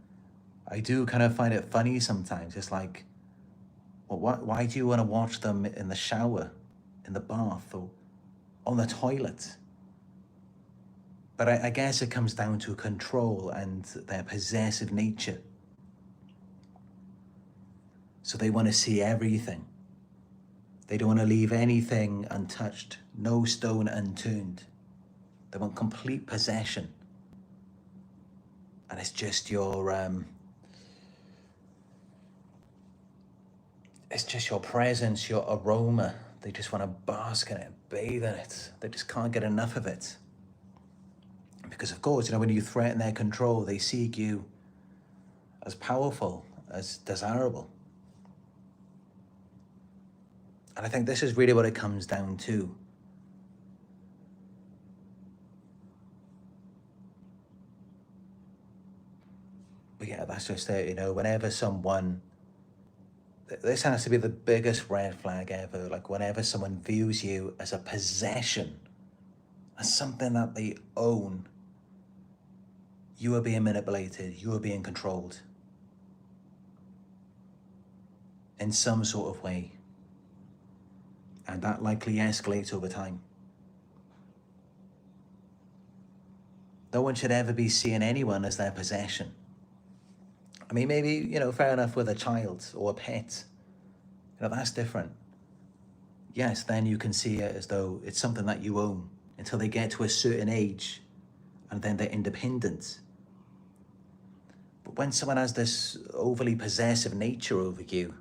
Speaker 1: I do kind of find it funny sometimes. It's like, well, why do you want to watch them in the shower, in the bath, or on the toilet? But I guess it comes down to control and their possessive nature. So they want to see everything. They don't want to leave anything untouched, no stone unturned. They want complete possession. And it's just your presence, your aroma. They just want to bask in it, bathe in it. They just can't get enough of it. Because of course, when you threaten their control, they see you as powerful, as desirable. And I think this is really what it comes down to. But yeah, that's just it, whenever someone, this has to be the biggest red flag ever, like whenever someone views you as a possession, as something that they own, you are being manipulated, you are being controlled in some sort of way. And that likely escalates over time. No one should ever be seeing anyone as their possession. I mean, maybe, fair enough with a child or a pet. That's different. Yes, then you can see it as though it's something that you own until they get to a certain age and then they're independent. But when someone has this overly possessive nature over you,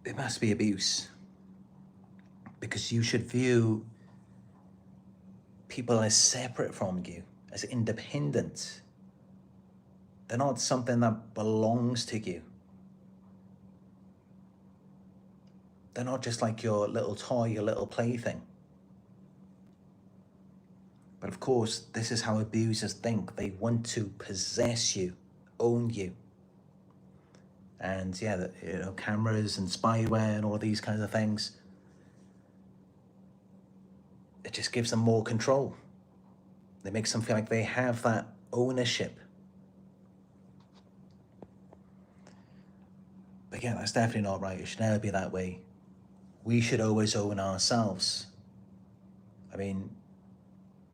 Speaker 1: it must be abuse. Because you should view people as separate from you, as independent. They're not something that belongs to you. They're not just like your little toy, your little plaything. But of course, this is how abusers think. They want to possess you, own you. And yeah, cameras and spyware and all these kinds of things, it just gives them more control. It makes them feel like they have that ownership. But yeah, that's definitely not right. It should never be that way. We should always own ourselves. I mean,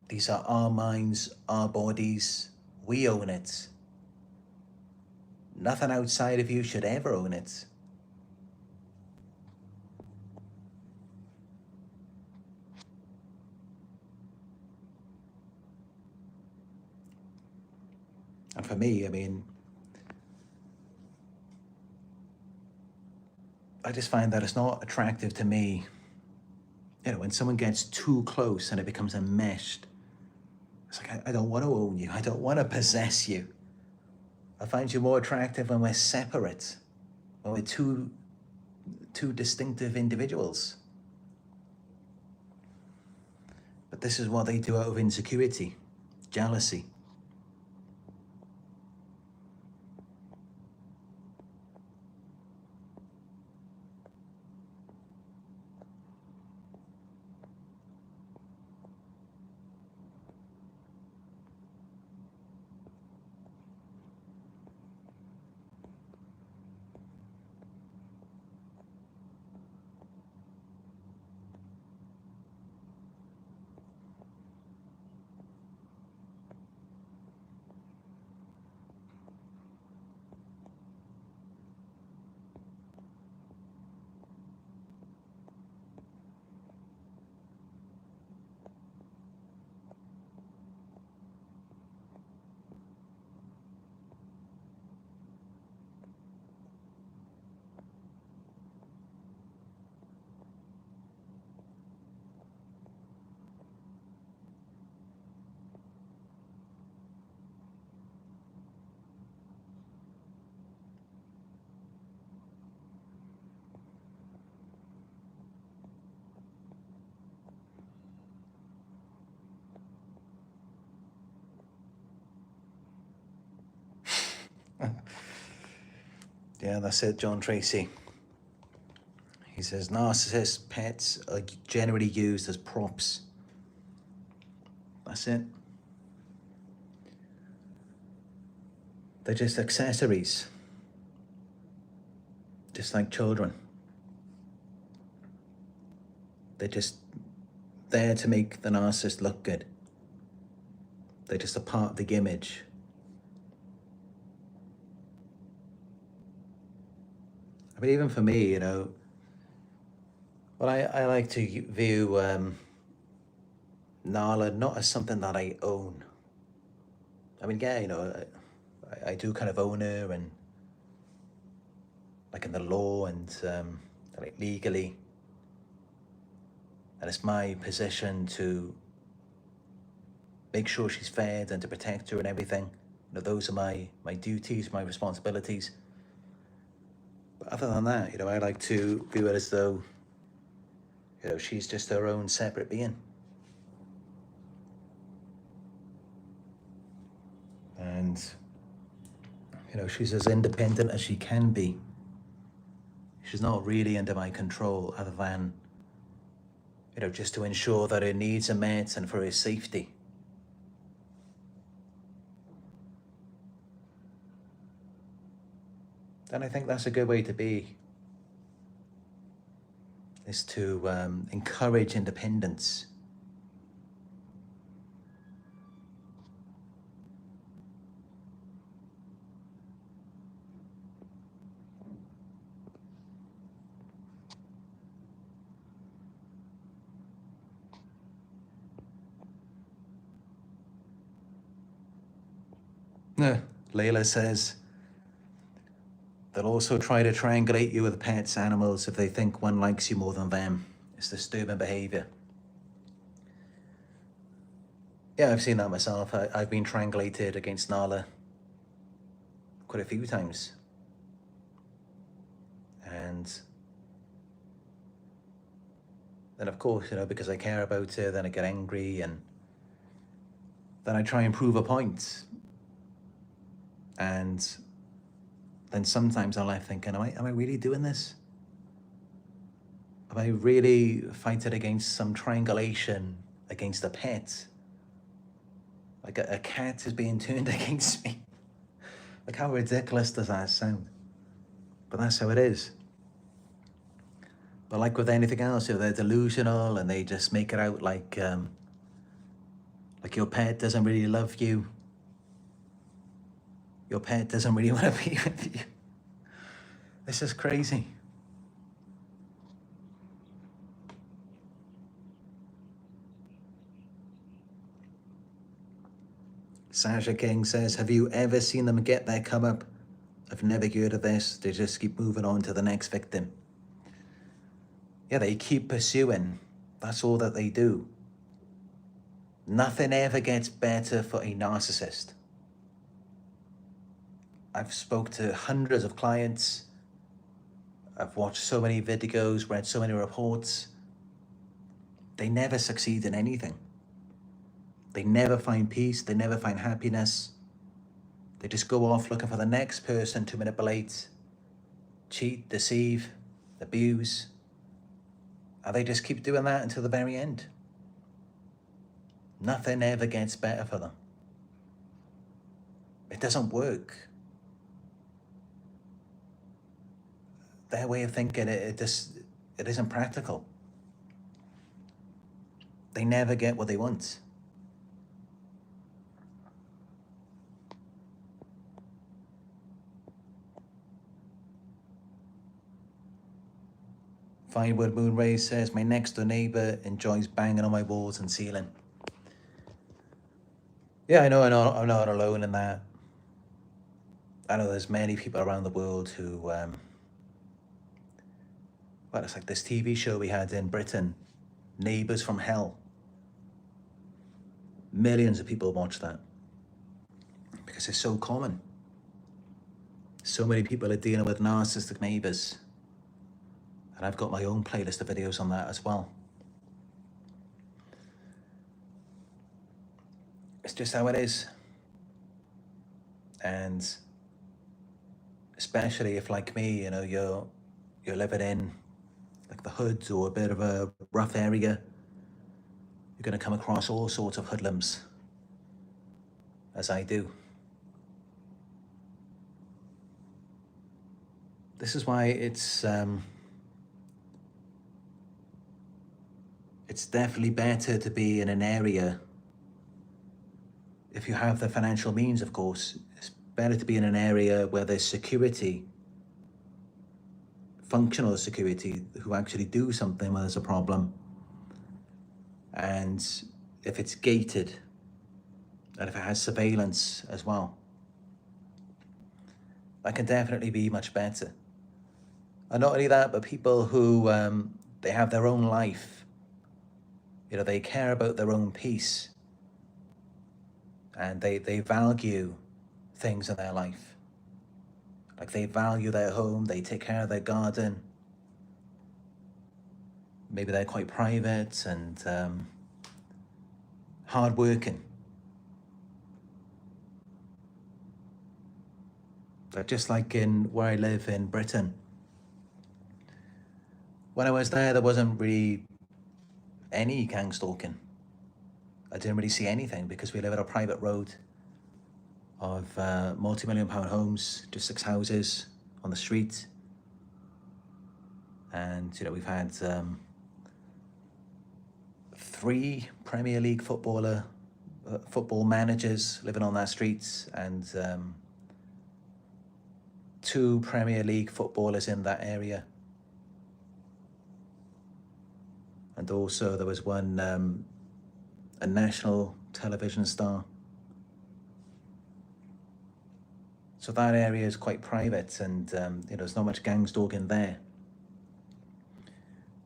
Speaker 1: these are our minds, our bodies. We own it. Nothing outside of you should ever own it. And for me, I mean, I just find that it's not attractive to me, when someone gets too close and it becomes enmeshed. It's like, I don't want to own you. I don't want to possess you. I find you more attractive when we're separate, when we're two distinctive individuals. But this is what they do out of insecurity, jealousy. Yeah, that's it, John Tracy. He says narcissist pets are generally used as props. That's it. They're just accessories. Just like children. They're just there to make the narcissist look good. They're just a part of the image. I mean, even for me, you know, well, I like to view Nala not as something that I own. I mean, yeah, you know, I do kind of own her, and like in the law and like legally. And it's my position to make sure she's fed and to protect her and everything. You know, those are my duties, my responsibilities. But other than that, you know, I like to view it as though, you know, she's just her own separate being. And, you know, she's as independent as she can be. She's not really under my control other than, you know, just to ensure that her needs are met and for her safety. And I think that's a good way to be, is to encourage independence. Layla says, they'll also try to triangulate you with pets, animals, if they think one likes you more than them. It's disturbing behavior. Yeah, I've seen that myself. I've been triangulated against Nala quite a few times. And then, of course, you know, because I care about her, then I get angry, and then I try and prove a point. And then sometimes I'm left thinking, am I really doing this? Am I really fighting against some triangulation against a pet? Like a cat is being turned against me. Like, how ridiculous does that sound? But that's how it is. But like with anything else, you know, they're delusional and they just make it out like your pet doesn't really love you. Your pet doesn't really want to be with you. It's just crazy. Sasha King says, have you ever seen them get their come up? I've never heard of this. They just keep moving on to the next victim. Yeah, they keep pursuing. That's all that they do. Nothing ever gets better for a narcissist. I've spoke to hundreds of clients. I've watched so many videos, read so many reports. They never succeed in anything. They never find peace. They never find happiness. They just go off looking for the next person to manipulate, cheat, deceive, abuse. And they just keep doing that until the very end. Nothing ever gets better for them. It doesn't work. Their way of thinking, it isn't practical. They never get what they want. Firewood Moonray says, my next door neighbor enjoys banging on my walls and ceiling. Yeah, I know I'm not alone in that. I know there's many people around the world who, well, it's like this TV show we had in Britain, Neighbours from Hell. Millions of people watch that because it's so common. So many people are dealing with narcissistic neighbours. And I've got my own playlist of videos on that as well. It's just how it is. And especially if, like me, you're living in like the hoods or a bit of a rough area. You're going to come across all sorts of hoodlums, as I do. This is why it's definitely better to be in an area, if you have the financial means, of course, it's better to be in an area where there's security, functional security, who actually do something when there's a problem. And if it's gated, and if it has surveillance as well, that can definitely be much better. And not only that, but people who, they have their own life, they care about their own peace, and they value things in their life. Like they value their home, they take care of their garden. Maybe they're quite private and hardworking. But just like in where I live in Britain, when I was there wasn't really any gang stalking. I didn't really see anything because we live on a private road of multi-million-pound homes, just 6 houses on the street. And, we've had 3 Premier League football managers living on that street, and 2 Premier League footballers in that area. And also there was one, a national television star. So that area is quite private, and there's not much gang stalking there.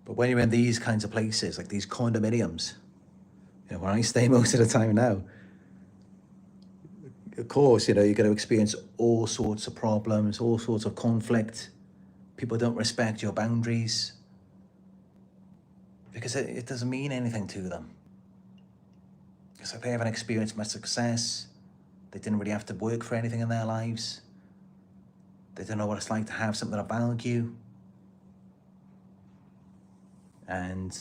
Speaker 1: But when you're in these kinds of places, like these condominiums, where I stay most of the time now, of course, you're going to experience all sorts of problems, all sorts of conflict. People don't respect your boundaries because it doesn't mean anything to them. It's like they haven't experienced much success. They didn't really have to work for anything in their lives. They don't know what it's like to have something of value. And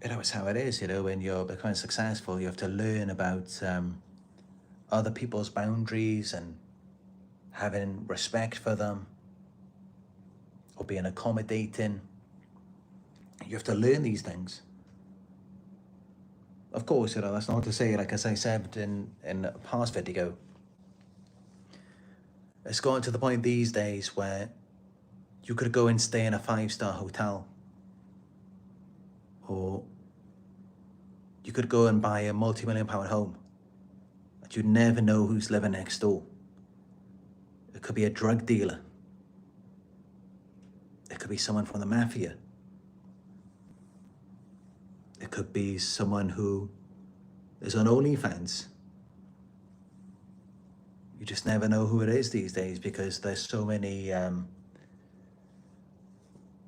Speaker 1: it's how it is, when you're becoming successful, you have to learn about other people's boundaries and having respect for them, or being accommodating. You have to learn these things. Of course, that's not to say, like as I said in a past video, it's gotten to the point these days where you could go and stay in a 5-star hotel, or you could go and buy a multi-million-pound home, but you never know who's living next door. It could be a drug dealer. It could be someone from the mafia. It could be someone who is on OnlyFans. You just never know who it is these days, because there's so many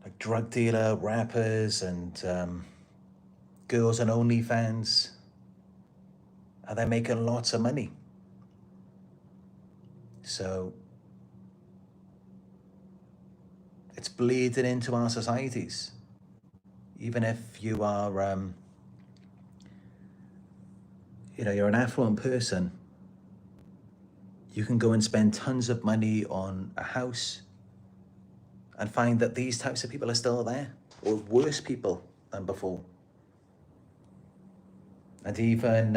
Speaker 1: like drug dealer, rappers, and girls on OnlyFans. And they're making lots of money. So it's bleeding into our societies. Even if you are, you're an affluent person, you can go and spend tons of money on a house and find that these types of people are still there, or worse people than before. And even,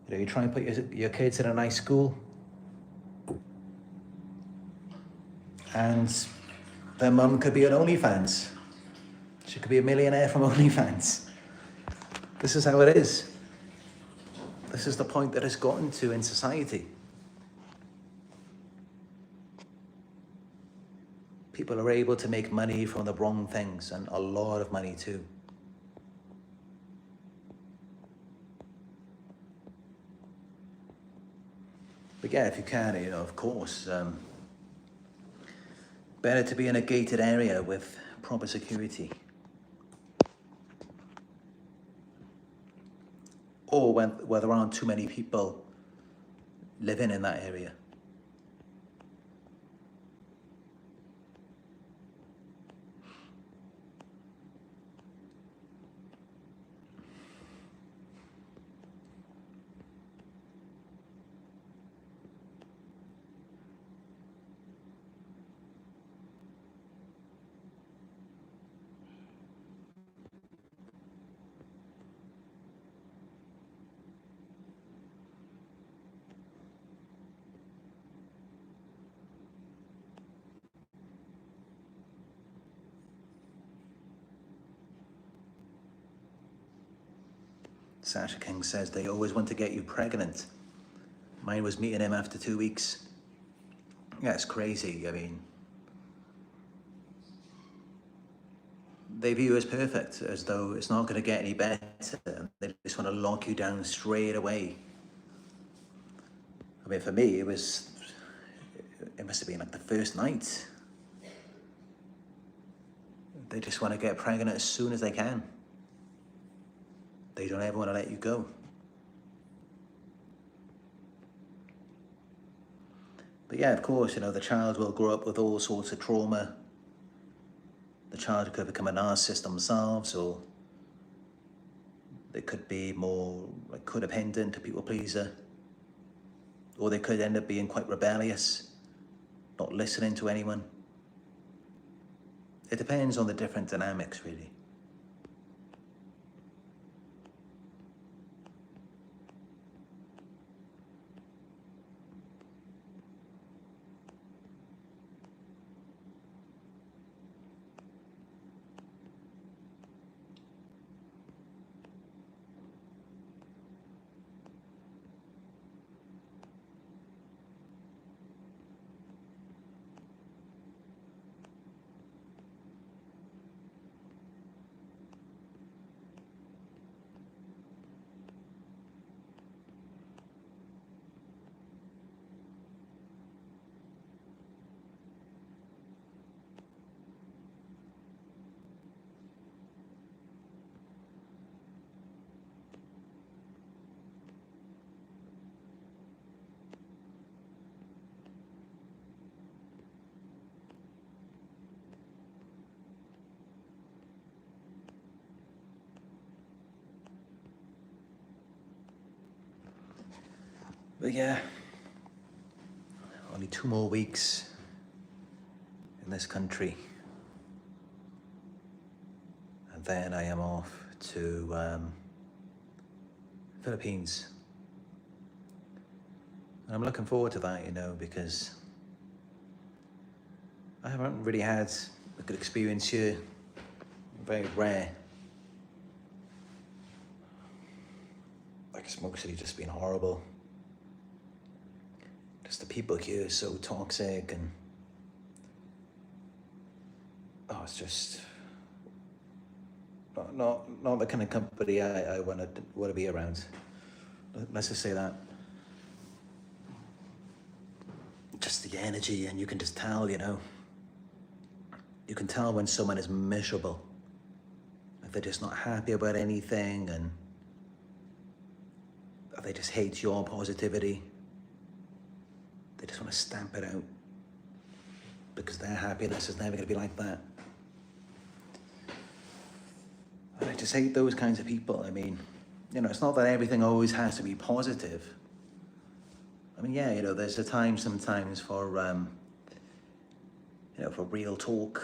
Speaker 1: you try and put your kids in a nice school, and their mum could be on OnlyFans. She could be a millionaire from OnlyFans. This is how it is. This is the point that it's gotten to in society. People are able to make money from the wrong things, and a lot of money too. But yeah, if you can, of course, better to be in a gated area with proper security. Or where there aren't too many people living in that area. Sasha King says they always want to get you pregnant. Mine was meeting him after 2 weeks. Yeah, it's crazy. I mean, they view you as perfect, as though it's not going to get any better. They just want to lock you down straight away. I mean, for me, it must have been like the first night. They just want to get pregnant as soon as they can. They don't ever want to let you go. But yeah, of course, you know, the child will grow up with all sorts of trauma. The child could become a narcissist themselves, or they could be more like codependent, a people pleaser, or they could end up being quite rebellious, not listening to anyone. It depends on the different dynamics, really. But yeah, only 2 more weeks in this country, and then I am off to Philippines. And I'm looking forward to that, you know, because I haven't really had a good experience here. Very rare. Like, it's mostly just been horrible. Just the people here are so toxic, and it's just not the kind of company I want to be around. Let's just say that. Just the energy, and you can just tell, you know. You can tell when someone is miserable, if they're just not happy about anything, and they just hate your positivity. They just want to stamp it out because their happiness is never going to be like that. And I just hate those kinds of people. I mean, you know, it's not that everything always has to be positive. I mean, yeah, you know, there's a time sometimes for, you know, for real talk.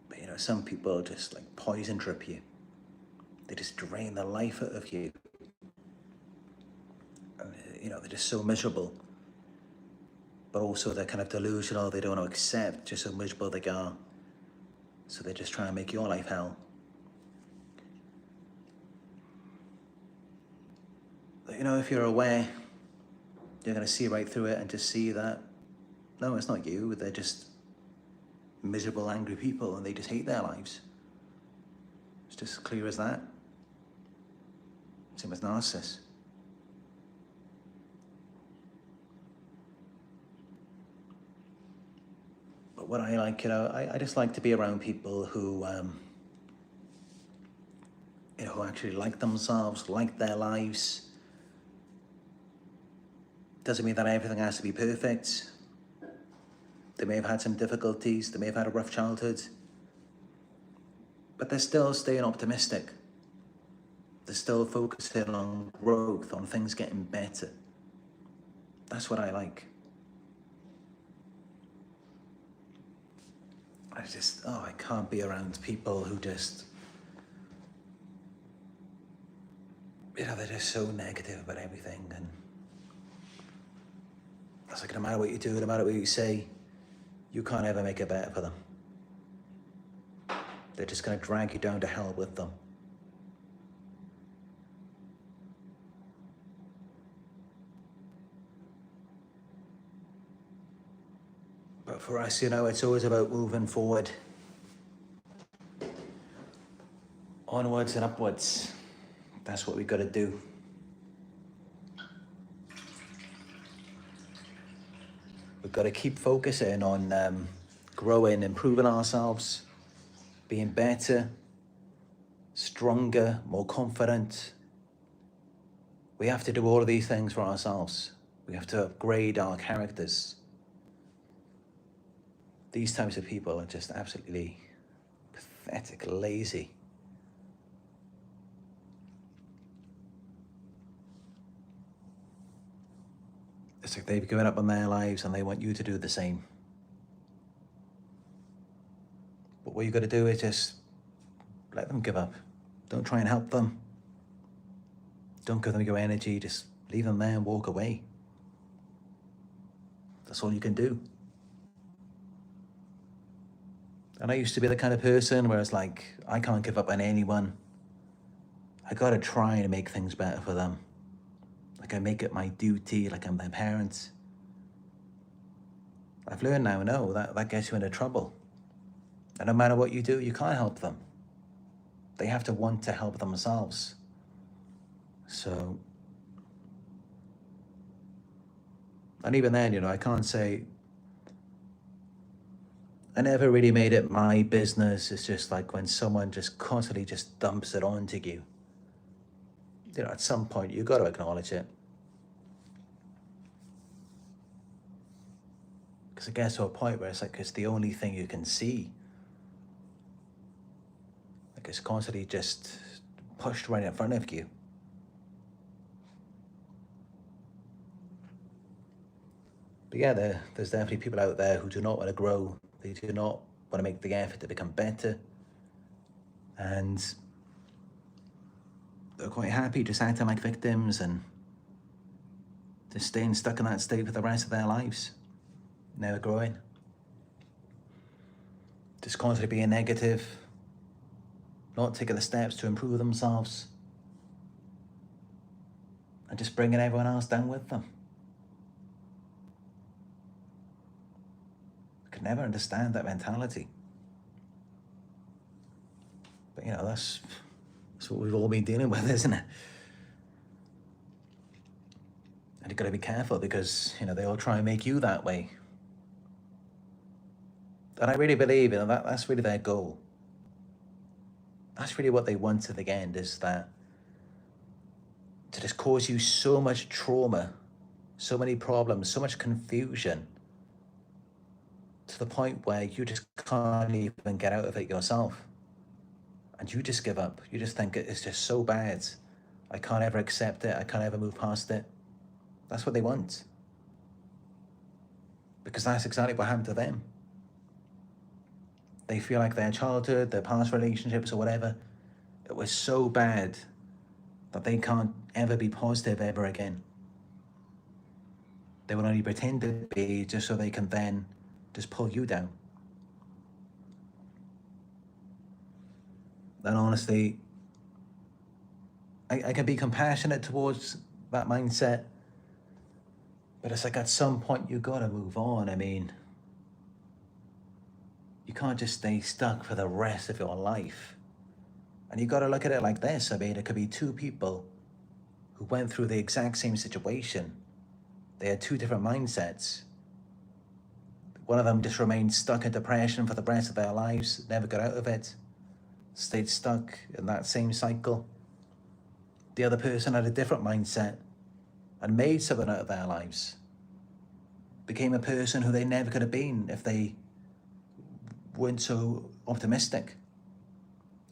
Speaker 1: But, you know, some people just like poison trip you. They just drain the life out of you. You know, they're just so miserable. But also they're kind of delusional. They don't want to accept just how miserable they are. So they're just trying to make your life hell. But, you know, if you're aware, you're going to see right through it and just see that, no, it's not you. They're just miserable, angry people, and they just hate their lives. It's just as clear as that. Same as narcissists. But what I like, you know, I just like to be around people who, you know, who actually like themselves, like their lives. Doesn't mean that everything has to be perfect. They may have had some difficulties, they may have had a rough childhood, but they're still staying optimistic. They're still focusing on growth, on things getting better. That's what I like. I can't be around people who just, you know, they're just so negative about everything. And it's like, no matter what you do, no matter what you say, you can't ever make it better for them. They're just going to drag you down to hell with them. But for us, you know, it's always about moving forward. Onwards and upwards. That's what we've got to do. We've got to keep focusing on growing, improving ourselves, being better, stronger, more confident. We have to do all of these things for ourselves. We have to upgrade our characters. These types of people are just absolutely pathetic, lazy. It's like they've given up on their lives and they want you to do the same. But what you've got to do is just let them give up. Don't try and help them. Don't give them your energy. Just leave them there and walk away. That's all you can do. And I used to be the kind of person where it's like, I can't give up on anyone. I got to try and make things better for them. Like I make it my duty, like I'm their parent. I've learned now, no, that gets you into trouble. And no matter what you do, you can't help them. They have to want to help themselves. So, and even then, you know, I can't say, I never really made it my business. It's just like when someone just constantly just dumps it onto you. You know, at some point, you've got to acknowledge it. Because it gets to a point where it's like, it's the only thing you can see. Like it's constantly just pushed right in front of you. But yeah, there's definitely people out there who do not want to grow. They do not want to make the effort to become better. And they're quite happy just acting like victims and just staying stuck in that state for the rest of their lives. Never growing. Just constantly being negative. Not taking the steps to improve themselves. And just bringing everyone else down with them. I could never understand that mentality. But you know, that's what we've all been dealing with, isn't it? And you've got to be careful because, you know, they all try and make you that way. And I really believe, you know, that's really their goal. That's really what they want at the end, is that to just cause you so much trauma, so many problems, so much confusion, to the point where you just can't even get out of it yourself. And you just give up. You just think it's just so bad. I can't ever accept it. I can't ever move past it. That's what they want. Because that's exactly what happened to them. They feel like their childhood, their past relationships or whatever, it was so bad that they can't ever be positive ever again. They will only pretend to be just so they can then just pull you down. And honestly, I can be compassionate towards that mindset, but it's like at some point you gotta move on. I mean, you can't just stay stuck for the rest of your life. And you gotta look at it like this. I mean, it could be two people who went through the exact same situation. They had two different mindsets. One of them just remained stuck in depression for the rest of their lives, never got out of it, stayed stuck in that same cycle. The other person had a different mindset and made something out of their lives. Became a person who they never could have been if they weren't so optimistic,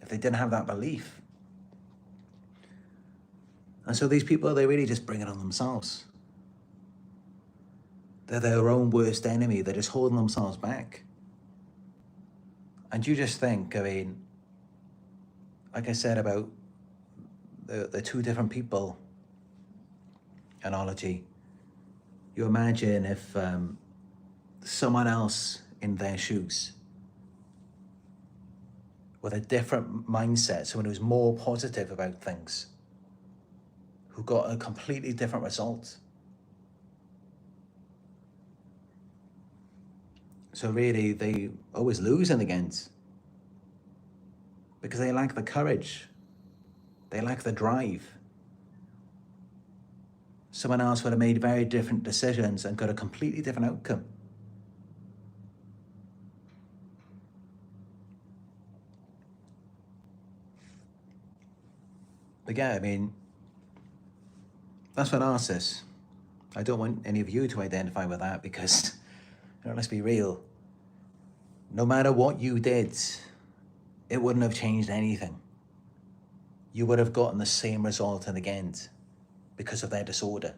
Speaker 1: if they didn't have that belief. And so these people, they really just bring it on themselves. They're their own worst enemy. They're just holding themselves back. And you just think, I mean, like I said about the two different people analogy, you imagine if someone else in their shoes with a different mindset, someone who's more positive about things, who got a completely different result. So really, they always lose in the end because they lack the courage. They lack the drive. Someone else would have made very different decisions and got a completely different outcome. But yeah, I mean, that's for narcissists. I don't want any of you to identify with that because, let's be real. No matter what you did, it wouldn't have changed anything. You would have gotten the same result in the end because of their disorder.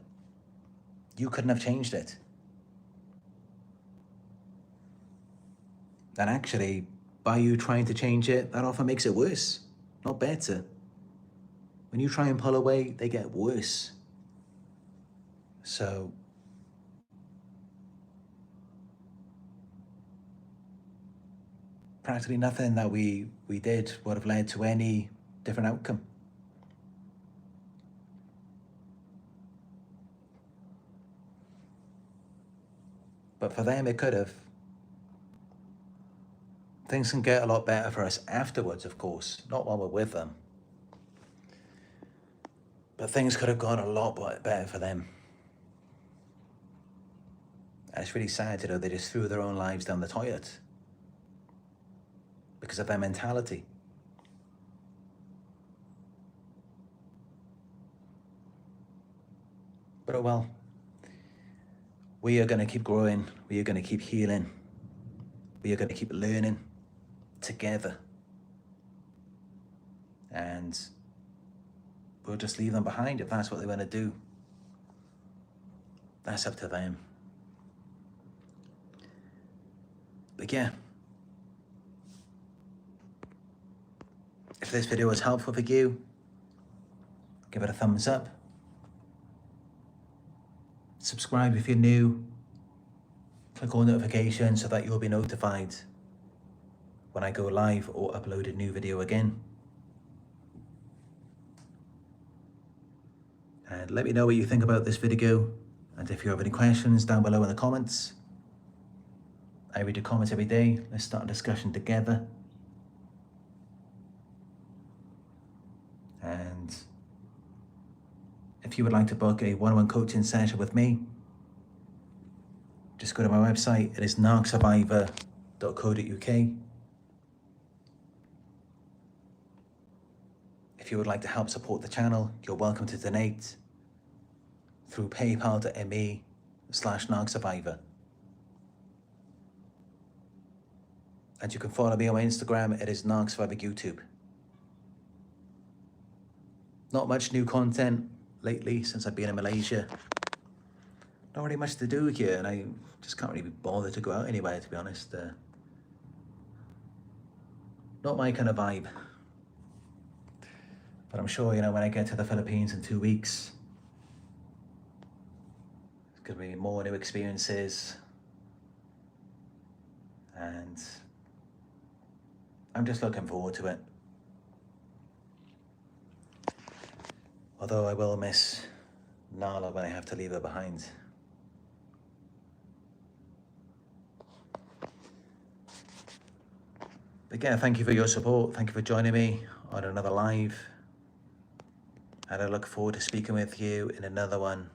Speaker 1: You couldn't have changed it. And actually, by you trying to change it, that often makes it worse, not better. When you try and pull away, they get worse. So practically nothing that we did would have led to any different outcome. But for them, it could have. Things can get a lot better for us afterwards, of course, not while we're with them. But things could have gone a lot better for them. And it's really sad, they just threw their own lives down the toilet because of their mentality. But oh well, we are going to keep growing. We are going to keep healing. We are going to keep learning together. And we'll just leave them behind if that's what they want to do. That's up to them. But yeah, if this video was helpful for you, give it a thumbs up. Subscribe if you're new. Click on notifications so that you'll be notified when I go live or upload a new video again. And let me know what you think about this video. And if you have any questions, down below in the comments. I read your comments every day. Let's start a discussion together. And if you would like to book a one-on-one coaching session with me, just go to my website. It is narcsurvivor.co.uk. If you would like to help support the channel, you're welcome to donate through paypal.me/narcsurvivor. And you can follow me on my Instagram. It is Narc Survivor YouTube. Not much new content lately since I've been in Malaysia. Not really much to do here, and I just can't really be bothered to go out anywhere, to be honest. Not my kind of vibe. But I'm sure, when I get to the Philippines in 2 weeks, it's going to be more new experiences. And I'm just looking forward to it. Although I will miss Nala when I have to leave her behind. Again, thank you for your support. Thank you for joining me on another live. And I look forward to speaking with you in another one